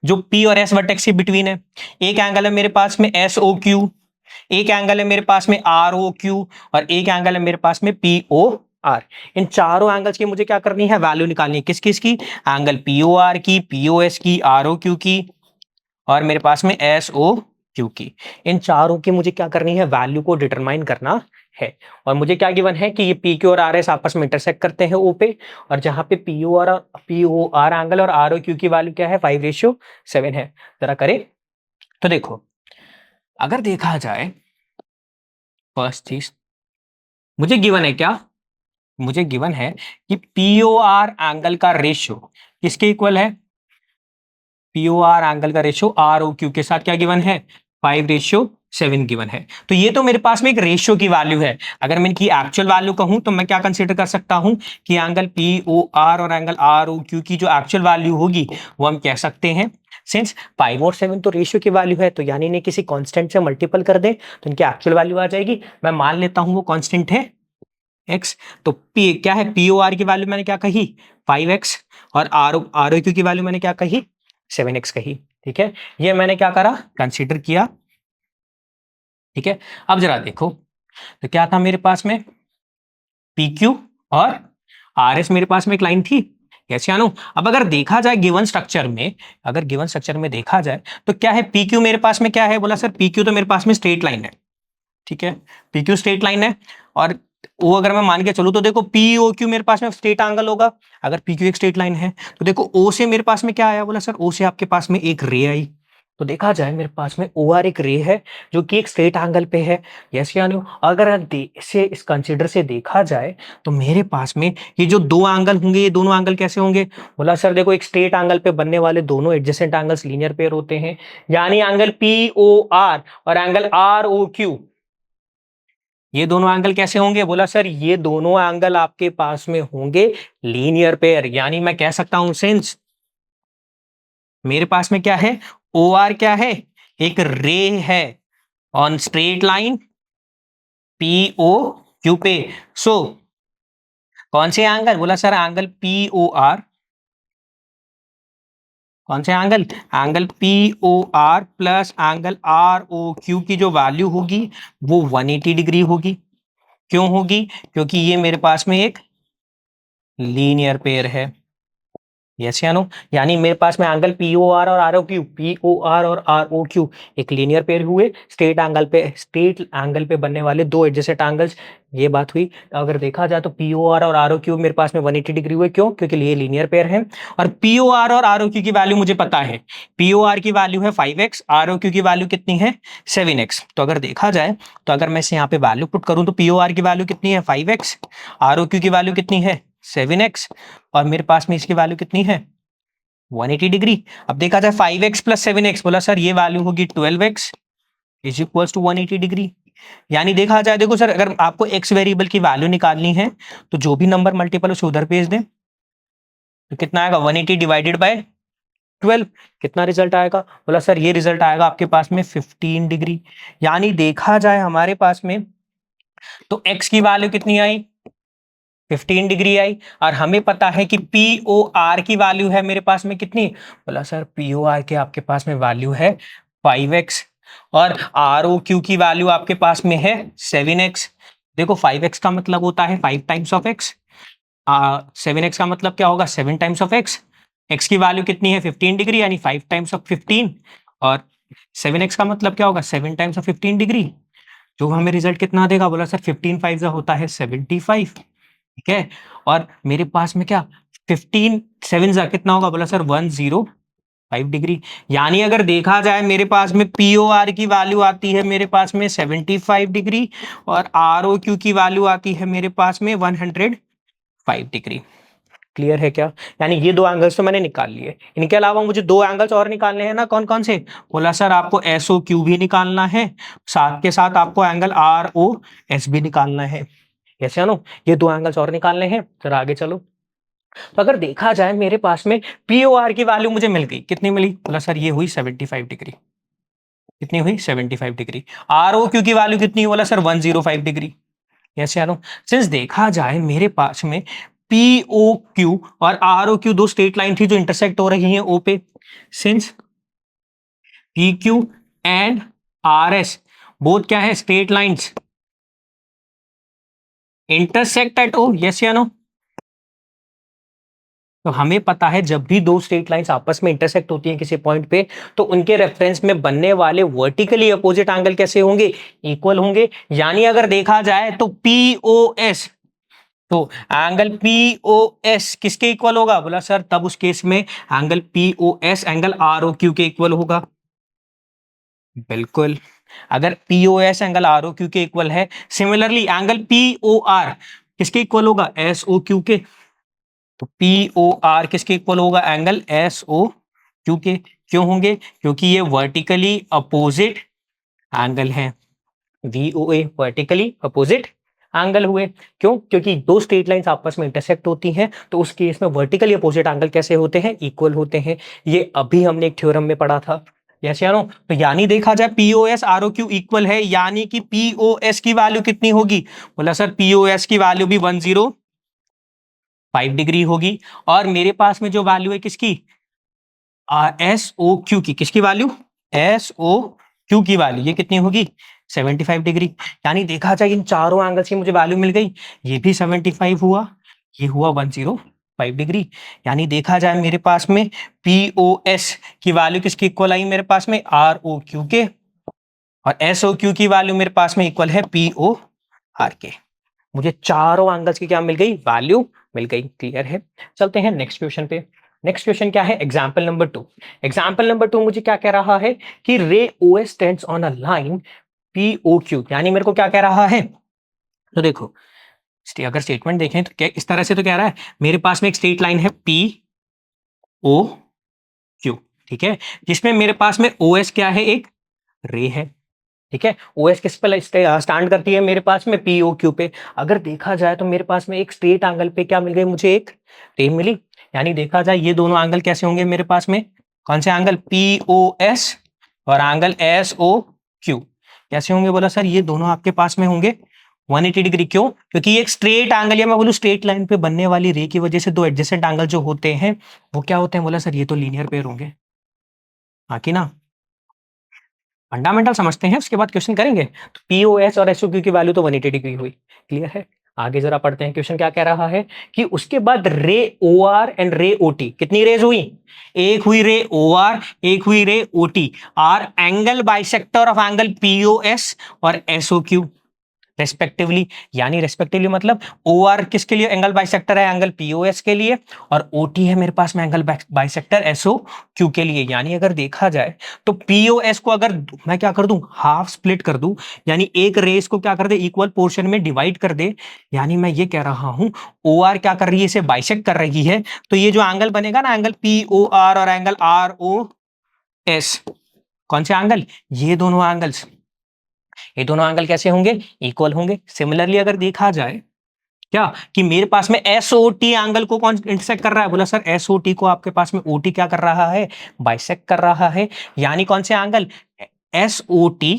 जो P और S वर्टेक्स के बिटवीन है। एक एंगल है मेरे पास में SOQ, एक एंगल है मेरे पास में ROQ और एक एंगल है मेरे पास में POQ, आर, इन चारों एंगल्स की मुझे क्या करनी है, वैल्यू निकालनी है। किस किस की, एंगल पी ओ आर की, पी ओ एस की, आर ओ क्यू की, और मेरे पास में एस ओ क्यू की। इन चारों की मुझे क्या करनी है, वैल्यू को डिटरमाइन करना है। और मुझे क्या गिवन है कि ये पी क्यू और आर एस आपस में इंटरसेक्ट करते हैं ओ पे, और जहां पे पी ओ आर एंगल और आर ओ क्यू की वैल्यू क्या है, 5:7 है। जरा करें तो देखो, अगर देखा जाए फर्स्ट चीज, मुझे गिवन है क्या, मुझे गिवन है कि पी ओ आर एंगल का रेशियो किसके इक्वल है, पी ओ आर एंगल का रेशियो आर ओ क्यू के साथ क्या गिवन है, 5:7 गिवन है। तो ये तो मेरे पास में एक रेशियो की वैल्यू है। अगर मैं इनकी एक्चुअल वैल्यू कहूं तो मैं क्या कंसीडर कर सकता हूं कि एंगल पी ओ आर और एंगल आर ओ क्यू की जो एक्चुअल वैल्यू होगी वो हम कह सकते हैं, सिंस 5 और 7 तो रेशियो की वैल्यू है, तो यानी इन्हें किसी कांस्टेंट से मल्टीपल कर दें तो इनकी एक्चुअल वैल्यू आ जाएगी। मैं मान लेता हूं वो कांस्टेंट है x। तो p क्या है, पी ओ आर की वैल्यू मैंने क्या कही, 5x, और आर ओ क्यू की वैल्यू मैंने क्या कही, 7x कही। ठीक है, ये मैंने क्या करा, कंसीडर किया। ठीक है, अब जरा देखो, तो क्या था मेरे पास में, पी क्यू और आर एस मेरे पास में एक लाइन थी, कैसे आनू। अब अगर देखा जाए गिवन स्ट्रक्चर में, अगर गिवन स्ट्रक्चर में देखा जाए तो क्या है, पी क्यू मेरे पास में क्या है, बोला सर पी क्यू तो मेरे पास में स्ट्रेट लाइन है। ठीक है, पी क्यू स्ट्रेट लाइन है, और वो अगर मैं मान के चलूं तो देखो पी ओ क्यू मेरे पास में स्ट्रेट एंगल होगा। अगर पी क्यू एक स्ट्रेट लाइन है तो देखो ओ से मेरे पास में क्या आया, बोला सर ओ से आपके पास में एक रे आई। तो देखा जाए मेरे पास में ओ आर एक रे है जो कि एक स्ट्रेट एंगल पे है। यस या नो, अगर इसे इस कंसीडर से देखा जाए तो मेरे पास में ये जो दो एंगल होंगे, ये दोनों एंगल कैसे होंगे, बोला सर देखो एक स्ट्रेट एंगल पे बनने वाले दोनों एडजेसेंट एंगल्स लीनियर पेयर होते हैं। यानी एंगल पी ओ आर और एंगल आर ओ क्यू, ये दोनों एंगल कैसे होंगे, बोला सर ये दोनों एंगल आपके पास में होंगे लीनियर पेयर। यानी मैं कह सकता हूं सिंस मेरे पास में क्या है, ओ आर क्या है, एक रे है on straight line P O Q पे। सो कौन से एंगल, बोला sir angle P O R, कौन से angle, angle P O R plus angle R O Q की जो वैल्यू होगी वो 180 डिग्री होगी। क्यों होगी, क्योंकि ये मेरे पास में एक लीनियर पेयर है। यस या नो, यानी मेरे पास में एंगल पी ओ आर और R O Q, P O R और आर ओ क्यू एक लीनियर पेयर हुए, स्ट्रेट एंगल पे बनने वाले दो एडजेसेंट एंगल्स। ये बात हुई। अगर देखा जाए तो पी ओ आर और आर ओ क्यू मेरे पास में 180 डिग्री हुए, क्यों, क्योंकि ये लीनियर पेयर है। और पी ओ आर और आर ओ क्यू की वैल्यू मुझे पता है, पी ओ आर की वैल्यू है 5x, आर ओ क्यू की वैल्यू कितनी है, 7x। तो अगर देखा जाए तो अगर मैं इसे यहाँ पे वैल्यू पुट करूं तो पी ओ आर की वैल्यू कितनी है, 5x, आर ओ क्यू की वैल्यू कितनी है, 7x, और मेरे पास में इसकी वैल्यू कितनी है, 180 डिग्री। अब देखा जाए 5x प्लस 7x, बोला सर ये वैल्यू होगी 12x is equals to 180 degree. यानी देखा जाए, देखो सर अगर आपको x वेरिएबल की वैल्यू निकालनी है तो जो भी नंबर मल्टीपल उसे उधर भेज दें, तो कितना आएगा, 180 डिवाइडेड बाय 12, कितना रिजल्ट आएगा, बोला सर ये रिजल्ट आएगा आपके पास में 15 डिग्री। यानी देखा जाए हमारे पास में तो x की वैल्यू कितनी आई, 15 डिग्री आई। और हमें पता है कि पी ओ आर की वैल्यू है मेरे पास में कितनी, बोला सर पी ओ आर के आपके पास में वैल्यू है 5x, और आर ओ क्यू की वैल्यू आपके पास में है 7x। देखो 5x का मतलब होता है 5 टाइम्स ऑफ x, 7x का मतलब क्या होगा, 7 टाइम्स ऑफ x। x की वैल्यू कितनी है, 15 डिग्री, यानी 5 टाइम्स ऑफ 15, और 7x का मतलब क्या होगा, 7 टाइम्स ऑफ 15 डिग्री। जो हमें रिजल्ट कितना देगा, बोला सर 15 5 होता है 75। ठीक है, और मेरे पास में क्या, 15 7 जा कितना होगा, बोला सर 105 डिग्री। यानी अगर देखा जाए मेरे पास में पी ओ आर की वैल्यू आती है मेरे पास में 75 डिग्री, और आर ओ क्यू की वैल्यू आती है मेरे पास में 105 डिग्री। क्लियर है क्या, यानी ये दो एंगल्स तो मैंने निकाल लिए। इनके अलावा मुझे दो एंगल्स और निकालने हैं ना, कौन कौन से, बोला सर आपको एस ओ क्यू भी निकालना है, साथ के साथ आपको एंगल आर ओ एस भी निकालना है। ऐसे नो, ये दो एंगल्स और निकालने हैं। जरा आगे चलो, तो अगर देखा जाए मेरे पास में पी ओ आर की वैल्यू मुझे मिल गई, कितनी मिली, बोला सर ये हुई 75 डिग्री। कितनी हुई, 75 डिग्री। आर ओ क्यू की वैल्यू कितनी, बोला सर 105 डिग्री। यस या नो, सिंस देखा जाए मेरे पास में पी ओ क्यू और आर ओ क्यू दो स्ट्रेट लाइन थी जो इंटरसेक्ट हो रही हैं ओ पे, since P Q and R S both क्या है, straight lines, intersect at O, yes या नो? तो हमें पता है जब भी दो स्ट्रेट लाइंस आपस में इंटरसेक्ट होती हैं किसी पॉइंट पे, तो उनके रेफरेंस में बनने वाले वर्टिकली अपोजिट एंगल कैसे होंगे? इक्वल होंगे। यानी अगर देखा जाए तो पीओएस, तो एंगल पीओएस किसके इक्वल होगा? बोला सर तब उस केस में एंगल पीओएस एंगल आरओक्यू के इक्वल होगा। बिल्कुल, अगर पीओएस एंगल आरओक्यू के इक्वल है, सिमिलरली एंगल पीओआर किसके इक्वल होगा? एसओक्यू के। तो पी ओ आर किसके इक्वल होगा? एंगल एस ओ क्यू के। क्यों होंगे? क्योंकि ये वर्टिकली अपोजिट एंगल है। वी ओ ए वर्टिकली अपोजिट एंगल हुए। क्यों? क्योंकि दो स्ट्रेट लाइंस आपस में इंटरसेक्ट होती हैं, तो उस केस में वर्टिकली अपोजिट एंगल कैसे होते हैं? इक्वल होते हैं। ये अभी हमने एक थ्योरम में पढ़ा था। यस या नो? तो यानी देखा जाए पीओएस आरओक्यू इक्वल है, यानी कि पीओएस की वैल्यू कितनी होगी? बोला सर पीओएस की वैल्यू भी 105 डिग्री होगी। और मेरे पास में जो वैल्यू है किसकी? एस ओ क्यू की। किसकी वैल्यू? एस ओ क्यू की वैल्यू ये कितनी होगी? 75 डिग्री। यानी देखा जाए इन चारों एंगल्स की मुझे वैल्यू मिल गई। ये भी 75 हुआ, ये हुआ 105 डिग्री। यानी देखा जाए मेरे पास में पी ओ एस की वैल्यू किसकी इक्वल आई? मेरे पास में आर ओ क्यू के। और एस ओ क्यू की वैल्यू मेरे पास में इक्वल है पी ओ आर के। मुझे चारों एंगल्स की क्या मिल गई? वैल्यू मिल गई। क्लियर है? चलते हैं नेक्स्ट क्वेश्चन पे। नेक्स्ट क्वेश्चन क्या है? Example number 2। एग्जाम्पल नंबर 2 मुझे क्या कह रहा है कि ray O S tends on a line P O Q. यानी मेरे को क्या कह रहा है? तो देखो, अगर स्टेटमेंट देखें तो क्या इस तरह से तो कह रहा है मेरे पास में एक स्ट्रेट लाइन है पी ओ क्यू, ठीक है, जिसमें मेरे पास में ओ एस क्या है? एक रे है। ठीक है, ओएस किस पे स्टैंड करती है? मेरे पास में पीओ क्यू पे। अगर देखा जाए तो मेरे पास में एक स्ट्रेट एंगल पे क्या मिल गई? मुझे एक रे मिली। यानी देखा जाए ये दोनों एंगल कैसे होंगे मेरे पास में? कौन से एंगल? पीओ एस और एंगल एस ओ क्यू। कैसे होंगे? बोला सर ये दोनों आपके पास में होंगे 180 डिग्री। क्यों? क्योंकि ये एक स्ट्रेट एंगल, या मैं बोलूं स्ट्रेट लाइन पे बनने वाली रे की वजह से दो एडजेसेंट एंगल जो होते हैं वो क्या होते हैं? बोला सर ये तो लीनियर पेयर होंगे। हाँ कि ना? फंडामेंटल समझते हैं, उसके बाद क्वेश्चन करेंगे। तो पीओएस और एसओक्यू की वैल्यू तो 180 डिग्री हुई। क्लियर है? आगे जरा पढ़ते हैं, क्वेश्चन क्या कह रहा है कि उसके बाद रे ओ आर एंड रे ओ टी, कितनी रेज हुई? एक हुई रे ओ आर, एक हुई ray O T. Are angle bisector of angle P O S और एसओक्यू रेस्पेक्टिवली। यानी रेस्पेक्टिवली मतलब ओ आर किसके लिए एंगल बाइसेक्टर है? एंगल पीओएस के लिए। और ओ टी है मेरे पास में एंगल बाइसेक्टर एसओ क्यू के लिए। यानी अगर देखा जाए तो पीओएस को अगर मैं क्या कर दूं? हाफ स्प्लिट कर दूं, यानी एक रेस को क्या कर दे? इक्वल पोर्शन में डिवाइड कर दे। यानी मैं ये कह रहा हूं ओ आर क्या कर रही है? इसे बाइसेक्ट कर रही है। तो ये जो एंगल बनेगा ना, एंगल पी ओ आर और एंगल आर ओ एस, कौन से एंगल? ये दोनों एंगल्स, ये दोनों एंगल कैसे होंगे? इक्वल होंगे। सिमिलरली अगर देखा जाए क्या कि मेरे पास में एस ओ टी एंगल को कौन इंटरसेक्ट कर रहा है? बोला सर एस ओ टी को आपके पास में ओ टी क्या कर रहा है? बाइसेक्ट कर रहा है। यानी कौन से एंगल? एस ओ टी,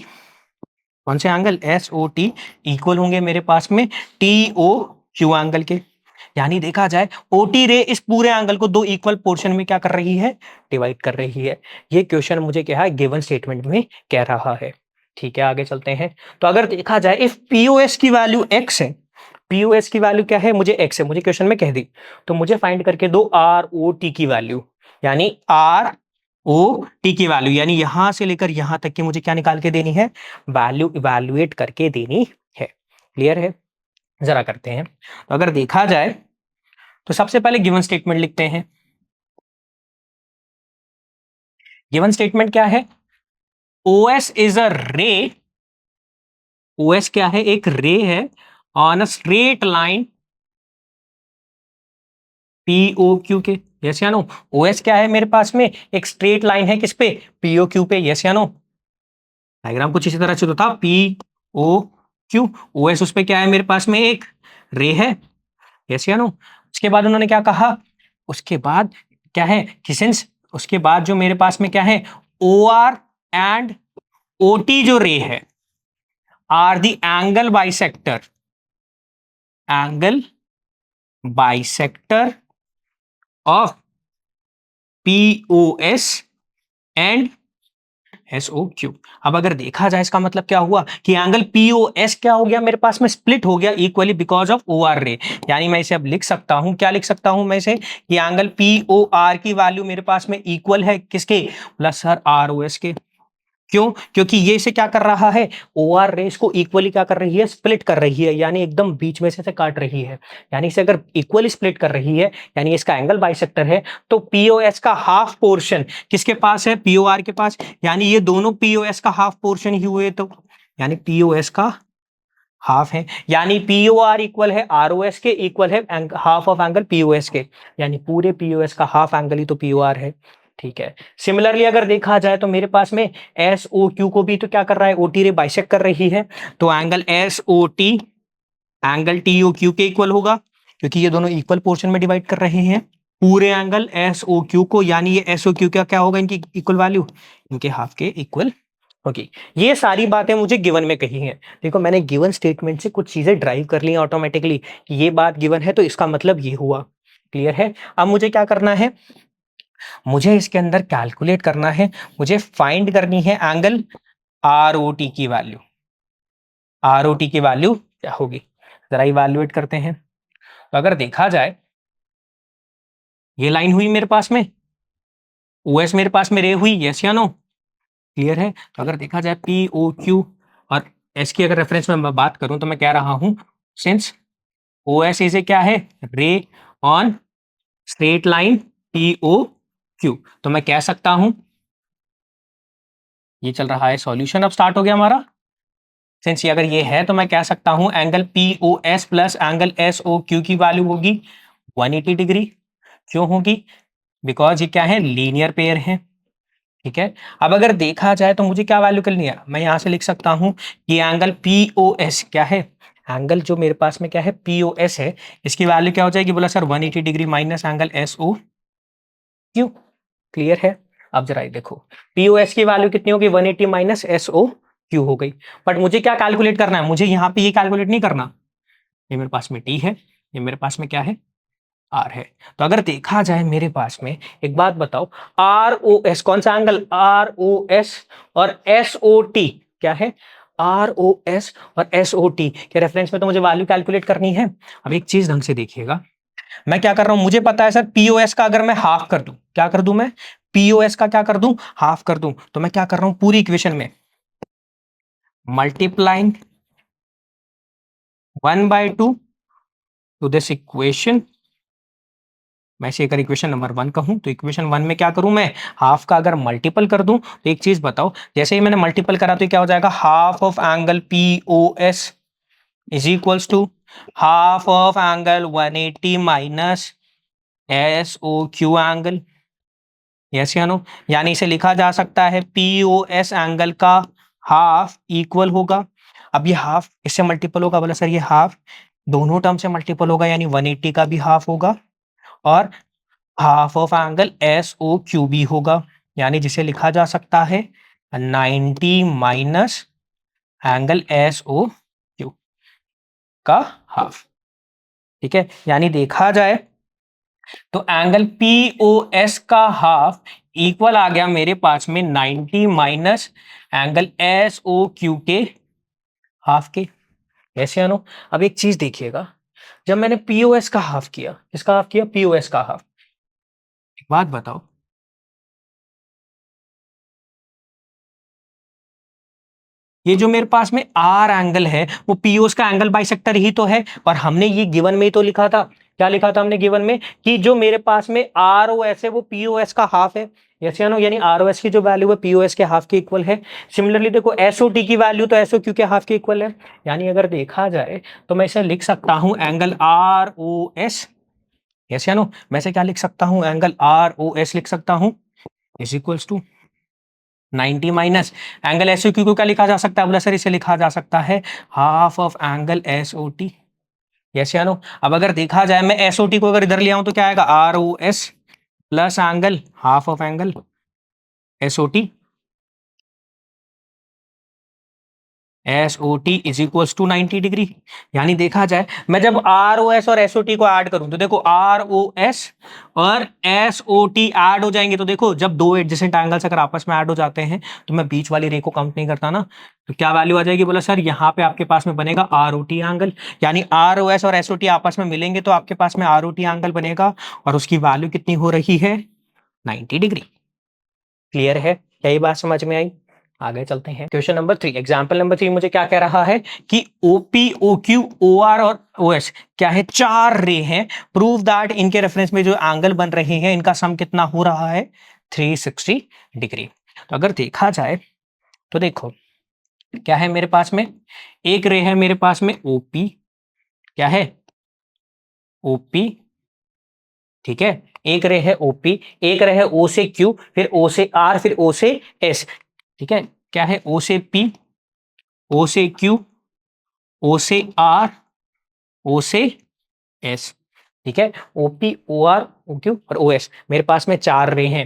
कौन से angle? S O T equal होंगे मेरे पास में टी ओ क्यू एंगल के। यानी देखा जाए ओ टी रे इस पूरे एंगल को दो इक्वल पोर्शन में क्या कर रही है? डिवाइड कर रही है। ये क्वेश्चन मुझे क्या है? गिवन स्टेटमेंट में कह रहा है। ठीक है, आगे चलते हैं। तो अगर देखा जाए इफ पीओएस की वैल्यू एक्स है, पीओएस की वैल्यू क्या है? मुझे एक्स है, मुझे क्वेश्चन में कह दी। तो मुझे फाइंड करके दो आर ओ टी की वैल्यू। यानी आर ओ टी की वैल्यू, यानी यहां से लेकर यहां तक की मुझे क्या निकाल के देनी है? वैल्यू इवैल्यूएट करके देनी है। क्लियर है? जरा करते हैं। तो अगर देखा जाए तो सबसे पहले गिवन स्टेटमेंट लिखते हैं। गिवन स्टेटमेंट क्या है? ओएस इज अ रे, ओएस क्या है? एक रे है on a straight line PO Q के। यस या नो? ओएस क्या है मेरे पास में? एक स्ट्रेट लाइन है किस पे? पीओ क्यू पे। यस या नो? डायग्राम कुछ इसी तरह से तो था, पी ओ क्यू। ओएस उस पे क्या है मेरे पास में? एक रे है। यस या नो? उसके बाद उन्होंने क्या कहा? उसके बाद क्या है कि सिंस उसके बाद जो मेरे पास में क्या है? O R and O T जो रे है are the angle bisector, angle bisector of P O S and S O Q. अब अगर देखा जाए इसका मतलब क्या हुआ कि एंगल पी ओ एस क्या हो गया मेरे पास में, स्प्लिट हो गया equally because of O R ray. यानी मैं इसे अब लिख सकता हूं, क्या लिख सकता हूं मैं इसे, कि एंगल पी ओ आर की वैल्यू मेरे पास में इक्वल है किसके, plus sir R O S के। क्यों? क्योंकि ये इसे क्या कर रहा है, ओ आर रेस को इक्वली क्या कर रही है, स्प्लिट कर रही है, यानी एकदम बीच में से काट रही है। यानी इसे अगर इक्वली स्प्लिट कर रही है, यानी इसका एंगल बाइसेक्टर है, तो पीओएस का हाफ पोर्शन किसके पास है, पीओआर के पास। यानी ये दोनों पीओएस का हाफ पोर्शन ही हुए, तो यानी पीओएस का हाफ है, यानी पीओआर इक्वल है आरओएस के, इक्वल है हाफ ऑफ एंगल पीओएस के, यानी पूरे पीओएस का हाफ एंगल ही तो पीओआर है। ठीक है। सिमिलरली अगर देखा जाए तो मेरे पास में एस ओ क्यू को भी तो क्या कर रहा है, ओटी रे बाइसेक्ट कर रही है, तो angle S O T angle T O Q के इक्वल होगा, क्योंकि ये दोनों इक्वल पोर्शन में डिवाइड कर रहे हैं पूरे एंगल एस ओ क्यू को, यानी ये एस ओ क्यू का क्या होगा, इनकी इक्वल वैल्यू, इनके हाफ के इक्वल होगी। ये सारी बातें मुझे गिवन में कही हैं। देखो मैंने गिवन स्टेटमेंट से कुछ चीजें ड्राइव कर ली ऑटोमेटिकली कि ये बात गिवन है तो इसका मतलब ये हुआ। क्लियर है? अब मुझे क्या करना है, मुझे इसके अंदर कैलकुलेट करना है, मुझे फाइंड करनी है एंगल आर ओ टी की वैल्यू। आर ओ टी की वैल्यू क्या होगी, जरा इवैल्यूएट करते हैं। तो अगर देखा जाए, ये लाइन हुई मेरे पास में, ओ एस मेरे पास में रे हुई, यस या नो, क्लियर है? तो अगर देखा जाए पी ओ क्यू और एस की अगर रेफरेंस में मैं बात करूं तो मैं कह रहा हूं, since O S is a क्या है, ray on straight line P O Q, तो मैं कह सकता हूं, ये चल रहा है सॉल्यूशन, अब स्टार्ट हो गया हमारा। सिंस ये अगर ये है तो मैं कह सकता हूं angle P O S plus angle S O Q की वैल्यू होगी 180 डिग्री। क्यों होगी? बिकॉज ये क्या है, लीनियर पेयर है। ठीक है। अब अगर देखा जाए तो मुझे क्या वैल्यू करनी है, मैं यहां से लिख सकता हूं कि एंगल पी ओ एस क्या है, एंगल जो मेरे पास में क्या है पी ओ एस है, इसकी वैल्यू क्या हो जाएगी, बोला sir 180 degree minus angle S O Q. Clear है? अब जरा ये देखो, पी ओ एस की वैल्यू कितनी होगी, 180 माइनस एस ओ क्यू हो गई। बट मुझे क्या कैलकुलेट करना है, मुझे यहाँ पे ये कैलकुलेट नहीं करना, ये मेरे पास में टी है, ये मेरे पास में क्या है, आर है। तो अगर देखा जाए मेरे पास में, एक बात बताओ, आर ओ एस कौन सा एंगल, आर ओ एस और एस ओ टी क्या है, आर ओ एस और एस ओ टी के रेफरेंस में तो मुझे वैल्यू कैलकुलेट करनी है। अब एक चीज ढंग से देखिएगा, मैं क्या कर रहा हूं, मुझे पता है सर पीओएस का अगर मैं हाफ कर दूं, क्या कर दूं मैं, पीओएस का क्या कर दूं, हाफ कर दूं, तो मैं क्या कर रहा हूं, पूरी इक्वेशन में मल्टीप्लाइंग 1/2 टू दिस इक्वेशन। मैं इसे अगर इक्वेशन नंबर 1 कहूं तो इक्वेशन 1 में क्या करूं मैं, हाफ का अगर मल्टीपल कर दूं, तो एक चीज बताओ, जैसे ही मैंने मल्टीपल करा तो क्या हो जाएगा, half of angle P O S is equals to half of angle 180 minus S O Q angle, yes या नो। यानी इसे लिखा जा सकता है पी ओ एस एंगल का हाफ इक्वल होगा, अब ये हाफ इससे मल्टीपल होगा, बोला सर ये हाफ दोनों टर्म से मल्टीपल होगा, यानी 180 का भी हाफ होगा और half of angle S O Q बी होगा, यानी जिसे लिखा जा सकता है 90 minus angle S O Q का हाफ। ठीक है। यानी देखा जाए तो एंगल पी ओ एस का हाफ इक्वल आ गया मेरे पास में 90 minus angle S O Q के हाफ के, ऐसे नो। अब एक चीज देखिएगा, जब मैंने पीओएस का हाफ किया, किसका हाफ किया, पीओएस का हाफ, एक बात बताओ, ये जो मेरे पास में आर एंगल है वो पीओस का एंगल बाइसेक्टर ही तो है, और हमने ये गिवन में ही तो लिखा था, क्या लिखा था हमने गिवन में, कि जो मेरे पास में आर ओ एस है वो पीओएस का हाफ है, यस या नो, यानी आर ओ एस की जो वैल्यू है पीओएस के हाफ के इक्वल है। सिमिलरली देखो एस ओ टी की वैल्यू तो एस ओ क्यू के हाफ के इक्वल है, यानी अगर देखा जाए तो मैं इसे लिख सकता हूं angle R O S, yes या नो, मैं इसे क्या लिख सकता हूं, एंगल आर ओ एस लिख सकता हूं is equals to 90 minus angle S O Q को क्या लिखा जा सकता है, बोला सर इसे लिखा जा सकता है half of angle S O T, yes या नो। अब अगर देखा जाए मैं एस ओ टी को अगर इधर ले आऊं तो क्या आएगा, R O S plus angle half of angle S O T S O T is equals to 90 degree. यानी देखा जाए मैं जब आर ओ एस और एस ओ टी को ऐड करूं तो देखो आर ओ एस और एस ओ टी ऐड हो जाएंगे, तो देखो जब दो एडजेसेंट एंगल्स अगर आपस में ऐड हो जाते हैं तो मैं बीच वाली रे को काउंट नहीं करता ना, तो क्या वैल्यू आ जाएगी? बोला सर यहाँ पे आपके पास में बनेगा आर ओ टी एंगल, यानी आर ओ एस और एस ओ टी आपस में मिलेंगे तो आपके पास में आर ओ टी एंगल बनेगा और उसकी वैल्यू कितनी हो रही है? 90 डिग्री। क्लियर है? यही बात समझ में आई? आगे चलते हैं क्वेश्चन नंबर 3। एग्जांपल नंबर 3 मुझे क्या कह रहा है कि ओपी OQ OR और OS क्या है? चार रे हैं। प्रूव दैट इनके रेफरेंस में जो एंगल बन रहे हैं इनका सम कितना हो रहा है? 360 डिग्री। तो अगर देखा जाए तो देखो क्या है मेरे पास में, एक रे है मेरे पास में OP, क्या है? OP, ठीक है। एक रे है OP, एक रे है O से Q, फिर O से R, फिर O से S, ठीक है। क्या है? O से P, O से Q, O से R, O से S, ठीक है। OP OR OQ और OS मेरे पास में चार रे हैं।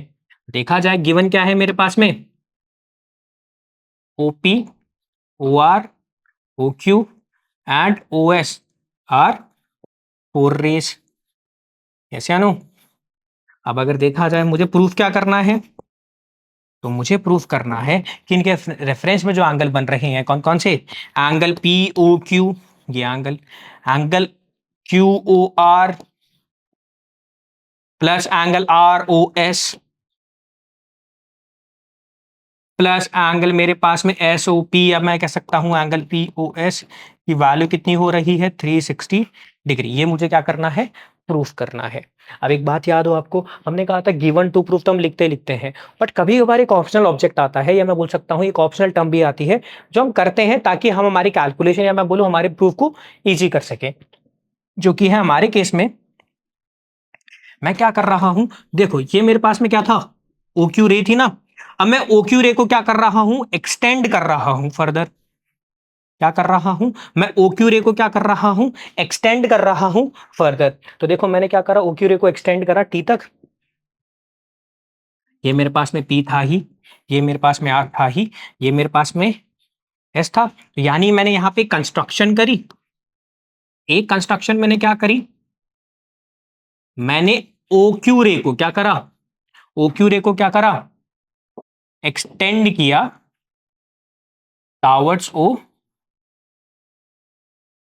देखा जाए गिवन क्या है मेरे पास में? OP OR OQ and OS are four rays. कैसे अनु? अब अगर देखा जाए मुझे प्रूफ क्या करना है, तो मुझे प्रूफ करना है कि इनके रेफरेंस में जो एंगल बन रहे हैं कौन कौन से? एंगल पी ओ क्यू, ये angle, angle Q O R plus angle R O S plus angle मेरे पास में एस ओ पी, या मैं कह सकता हूं एंगल पी ओ एस की वैल्यू कितनी हो रही है? 360 डिग्री। ये मुझे क्या करना है? प्रूफ करना है। अब एक बात याद हो आपको, हमने कहा था गिवन टू प्रूफ तो हम लिखते लिखते हैं, बट कभी कभार एक ऑप्शनल ऑब्जेक्ट आता है, या मैं बोल सकता हूं एक ऑप्शनल टर्म भी आती है जो हम करते हैं ताकि हम हमारी कैलकुलेशन या मैं बोलूं हमारे प्रूफ को ईजी कर सके, जो कि है हमारे केस में मैं क्या कर रहा हूं, देखो ये मेरे पास में क्या था? OQ रे थी ना। अब मैं OQ रे को क्या कर रहा हूं? एक्सटेंड कर रहा हूं फर्दर। क्या कर रहा हूं? मैं OQ रे को क्या कर रहा हूं? एक्सटेंड कर रहा हूं फर्दर। तो देखो मैंने क्या करा, OQ रे को एक्सटेंड करा T तक। ये मेरे पास में P था ही, ये मेरे पास में R था ही, ये मेरे पास में S था। तो यानी मैंने यहां पे कंस्ट्रक्शन करी। एक कंस्ट्रक्शन मैंने क्या करी? मैंने OQ रे को क्या करा? OQ रे को क्या करा? एक्सटेंड किया टावर्ड्स ओ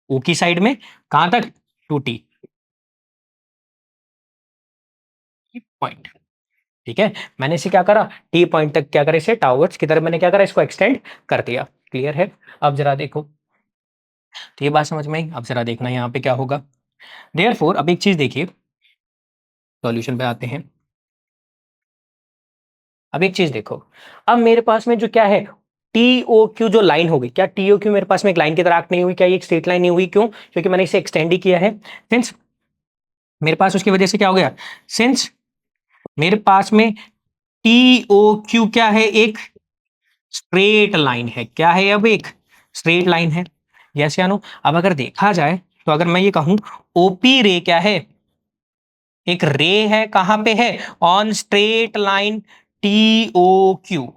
की साइड में, कहां तक? 2T पॉइंट, ठीक है। मैंने इसे क्या करा? T पॉइंट तक क्या करा, इसे टावर्ड्स की तरफ मैंने क्या करा? इसको एक्सटेंड कर दिया। क्लियर है? अब जरा देखो, तो ये बात समझ में आई। अब जरा देखना यहाँ पे क्या होगा। देयरफॉर अब एक चीज देखिए, सॉल्यूशन पे आते हैं। अब एक चीज देखो, अब मेरे पास में जो क्या है, टी ओ क्यू जो लाइन होगी, क्या टी ओ क्यू मेरे पास में एक लाइन की तरह नहीं हुई? क्या ये एक स्ट्रेट लाइन नहीं हुई? क्यों? क्योंकि मैंने इसे एक्सटेंड ही किया है। सिंस मेरे पास उसकी वजह से क्या हो गया, सिंस मेरे पास में टी ओ क्यू क्या है? एक स्ट्रेट लाइन है। क्या है? अब एक स्ट्रेट लाइन है। यस या नो? अब अगर देखा जाए तो अगर मैं ये कहूं ओपी रे क्या है? एक रे है। कहां पे है? On straight line T O Q.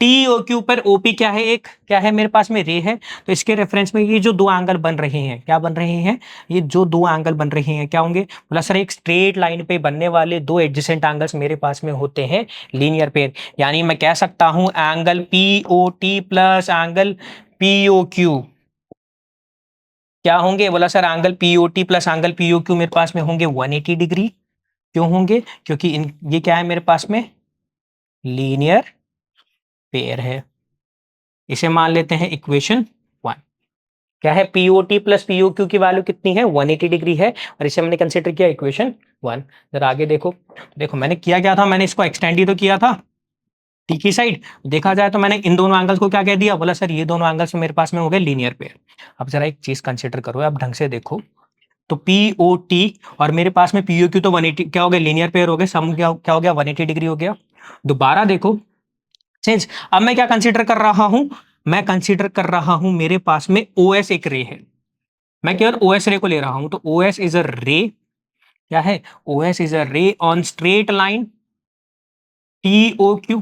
T O Q पर ओपी क्या है? एक क्या है मेरे पास में? रे है। तो इसके रेफरेंस में ये जो दो एंगल बन रहे हैं, क्या बन रहे हैं? ये जो दो एंगल बन रहे हैं क्या होंगे? बोला सर एक स्ट्रेट लाइन पे बनने वाले दो एडजेसेंट एंगल्स मेरे पास में होते हैं लीनियर पेयर। यानी मैं कह सकता हूं angle P O T plus angle P O Q क्या होंगे? बोला sir angle P O T plus angle P O Q मेरे पास में होंगे 180 डिग्री। क्यों होंगे? क्योंकि ये क्या है मेरे पास में? लीनियर पेयर है। इसे मान लेते हैं इक्वेशन 1। क्या है? पीओटी प्लस पीओक्यू की वैल्यू कितनी है? 180 डिग्री है, और इसे मैंने कंसिडर किया इक्वेशन 1। जरा आगे देखो, देखो मैंने किया क्या था, मैंने इसको एक्सटेंड ही तो किया था टी की साइड। देखा जाए तो मैंने इन दोनों एंगल्स को क्या कह दिया? बोला सर ये दोनों एंगल्स मेरे पास में हो गए लीनियर पेयर। अब जरा एक चीज कंसिडर करो, आप ढंग से देखो, तो पी ओ टी और मेरे पास में पीओ क्यू तो 180 क्या हो गया? लीनियर पेयर हो गए। सम क्या हो गया? 180 डिग्री हो गया। दोबारा देखो चेंज। अब मैं क्या कंसीडर कर रहा हूं? मैं कंसीडर कर रहा हूं मेरे पास में OS एक रे है। मैं केवल OS रे को ले रहा हूं, तो OS इज अ रे। क्या है? OS is a ray on straight line TOQ।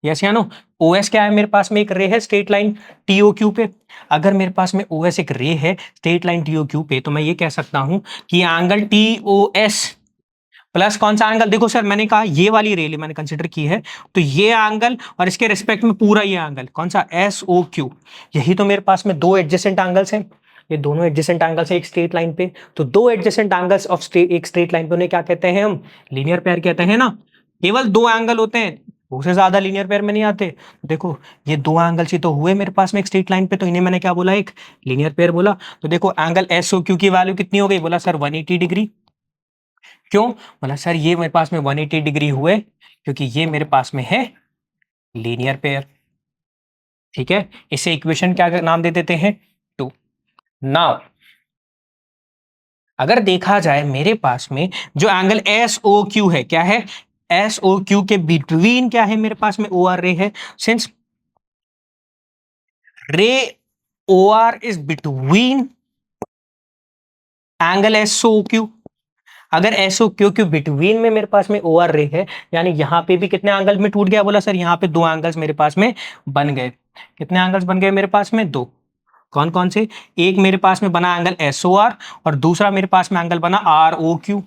Yes या नो? OS क्या है मेरे पास में? एक रे है स्ट्रेट लाइन TOQ पे। अगर मेरे पास में OS एक रे है स्ट्रेट लाइन TOQ पे, तो मैं ये कह सकता हूं कि एंगल TOS प्लस कौन सा एंगल? देखो सर, मैंने कहा ये वाली रे मैंने कंसिडर की है, तो ये एंगल और इसके रिस्पेक्ट में पूरा ये एंगल कौन सा? SOQ। यही तो मेरे पास में दो एडजेसेंट एंगल्स हैं। ये दोनों एडजेसेंट एंगल्स हैं एक स्ट्रेट लाइन पे। तो दो एडजेसेंट एंगल्स ऑफ एक स्ट्रेट लाइन पे उन्हें क्या कहते हैं? हम लीनियर पेयर कहते हैं ना। केवल दो एंगल होते हैं, उससे ज्यादा लीनियर पेयर में नहीं आते। देखो ये दो एंगल्स ही तो हुए मेरे पास में एक स्ट्रेट लाइन पे, तो इन्हें मैंने क्या बोला? एक लीनियर पेयर बोला। तो देखो एंगल SOQ की वैल्यू कितनी हो गई? बोला सर 180 डिग्री। क्यों? बोला सर ये मेरे पास में 180 डिग्री हुए क्योंकि ये मेरे पास में है लीनियर पेयर। ठीक है, इसे इक्वेशन क्या नाम दे देते हैं? 2। नाउ अगर देखा जाए मेरे पास में जो एंगल SOQ है, क्या है? SOQ के बिटवीन क्या है मेरे पास में? OR रे है। सिंस रे OR is between angle SOQ, अगर SOQ के बिटवीन में मेरे पास में OR रे है, यानी यहां पे भी कितने एंगल में टूट गया? बोला सर यहाँ पे दो एंगल्स मेरे पास में बन गए। कितने एंगल्स बन गए मेरे पास में? दो। कौन कौन से? एक मेरे पास में बना एंगल SOR और दूसरा मेरे पास में एंगल बना ROQ,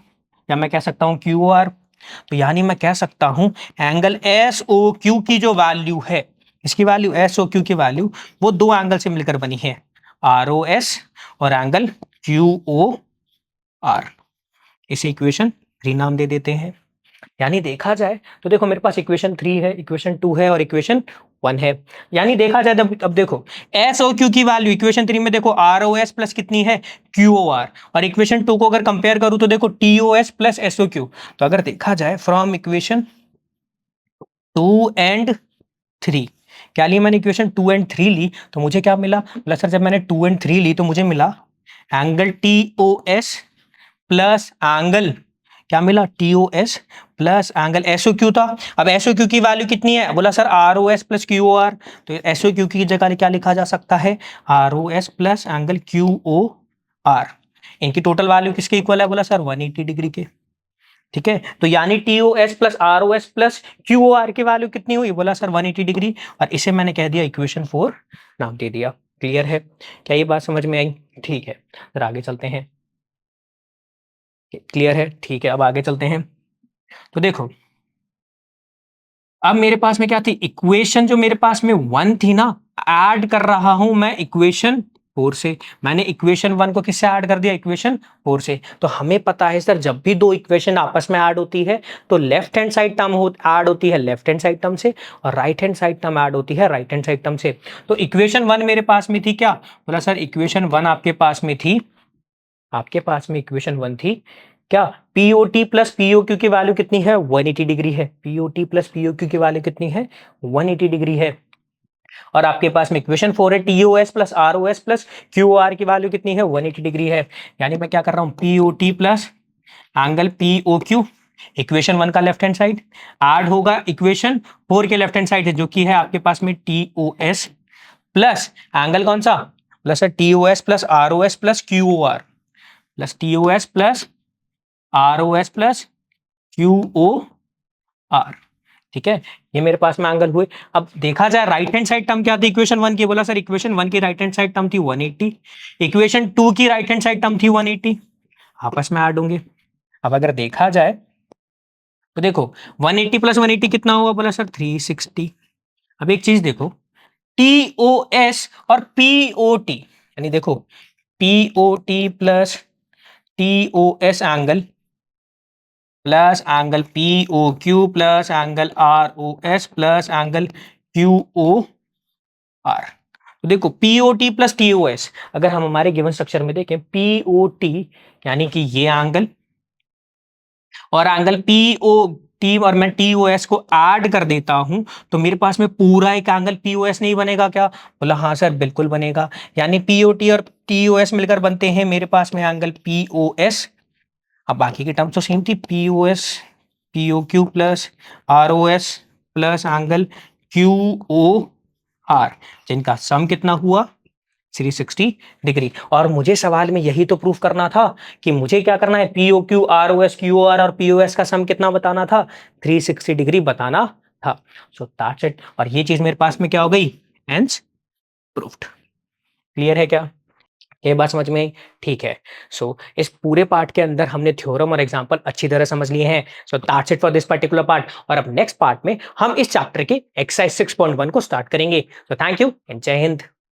या मैं कह सकता हूं QOR। तो यानी मैं कह सकता हूं एंगल SOQ की जो वैल्यू है, इसकी वैल्यू SOQ की वैल्यू, वो दो एंगल से मिलकर बनी है, ROS और एंगल QOR। इसे इक्वेशन 3 नाम दे देते हैं। यानी देखा जाए तो देखो मेरे पास इक्वेशन 3 है, इक्वेशन 2 है और इक्वेशन 1 है। यानी देखा जाए अब देखो SOQ की वैल्यू इक्वेशन 3 में देखो ROS प्लस कितनी है? QOR। और इक्वेशन 2 को अगर कंपेयर करूं तो देखो TOS प्लस SOQ। तो अगर देखा जाए फ्रॉम इक्वेशन 2 एंड 3, क्या ली मैंने? इक्वेशन 2 एंड 3 ली, तो मुझे क्या मिला? प्लस सर जब मैंने 2 एंड 3 ली तो मुझे मिला एंगल TOS प्लस एंगल, क्या मिला? TOS प्लस एंगल SOQ था। अब SOQ की वैल्यू कितनी है? बोला सर ROS प्लस QOR। तो SOQ की जगह क्या लिखा जा सकता है? ROS plus angle QOR। इनकी टोटल वैल्यू किसके इक्वल है? बोला सर 180 डिग्री के। ठीक है, तो यानी TOS plus ROS plus QOR की वैल्यू कितनी हुई? बोला सर 180 डिग्री। और इसे मैंने कह दिया इक्वेशन 4 नाम दे दिया। क्लियर है? क्या ये बात समझ में आई? ठीक है, फिर आगे चलते हैं। क्लियर है? ठीक है, अब आगे चलते हैं। तो देखो अब मेरे पास में क्या थी? इक्वेशन जो मेरे पास में 1 थी ना, ऐड कर रहा हूं मैं इक्वेशन 4 से। मैंने इक्वेशन 1 को किससे ऐड कर दिया? इक्वेशन 4 से। तो हमें पता है सर जब भी दो इक्वेशन आपस में ऐड होती है तो left hand side term add होती है लेफ्ट हैंड साइड टर्म से, और right hand side term add होती है राइट हैंड साइड टर्म से। तो इक्वेशन 1 मेरे पास में थी क्या? बोला सर इक्वेशन 1 आपके पास में थी, आपके पास में इक्वेशन 1 थी क्या? POT प्लस POQ की वैल्यू कितनी है? 180 डिग्री है। POT प्लस POQ की वैल्यू कितनी है? 180 डिग्री है। और आपके पास में इक्वेशन 4 है, TOS plus ROS plus QOR की वैल्यू कितनी है? 180 डिग्री है। यानी मैं क्या कर रहा हूं? POT plus angle POQ, equation 1 का लेफ्ट हैंड साइड ऐड होगा इक्वेशन 4 के लेफ्ट हैंड साइड है, जो कि है आपके पास में TOS प्लस एंगल कौन सा? प्लस है TOS plus ROS plus QOR, plus TOS plus ROS plus QOR। ठीक है, ये मेरे पास में एंगल हुए। अब देखा जाए राइट हैंड साइड टर्म क्या थी इक्वेशन 1 की? बोला सर इक्वेशन 1 की राइट हैंड साइड टर्म थी 180, इक्वेशन 2 की राइट हैंड साइड टर्म थी 180, आपस में ऐड होंगे। अब अगर देखा जाए तो देखो 180 प्लस 180 कितना होगा? बोला सर 360। अब एक चीज देखो, TOS और POT, यानी देखो POT plus TOS angle plus angle POQ plus angle ROS plus angle QOR। तो देखो POT प्लस TOS, अगर हम हमारे गिवन स्ट्रक्चर में देखें POT यानी कि ये एंगल और एंगल POT और मैं TOS को ऐड कर देता हूं तो मेरे पास में पूरा एक एंगल POS नहीं बनेगा क्या? बोला हाँ सर बिल्कुल बनेगा। यानी POT और TOS मिलकर बनते हैं मेरे पास में एंगल POS। अब बाकी की टर्म्स तो सेम थी, POS POQ plus ROS plus angle QOR, जिनका सम कितना हुआ? 360 डिग्री। और मुझे सवाल में यही तो प्रूफ करना था कि मुझे क्या करना है? POQ ROS QOR और POS का सम कितना बताना था? 360 डिग्री बताना था। So that's it. और ये चीज मेरे पास में क्या हो गई, हेंस प्रूव्ड। क्लियर है क्या, ये बात समझ में आई? ठीक है। सो इस पूरे पार्ट के अंदर हमने थ्योरम और एग्जांपल अच्छी तरह समझ लिए हैं। So that's it for this particular part. और अब नेक्स्ट पार्ट में हम इस चैप्टर के एक्सरसाइज 6.1 को स्टार्ट करेंगे। सो थैंक यू एंड जय हिंद।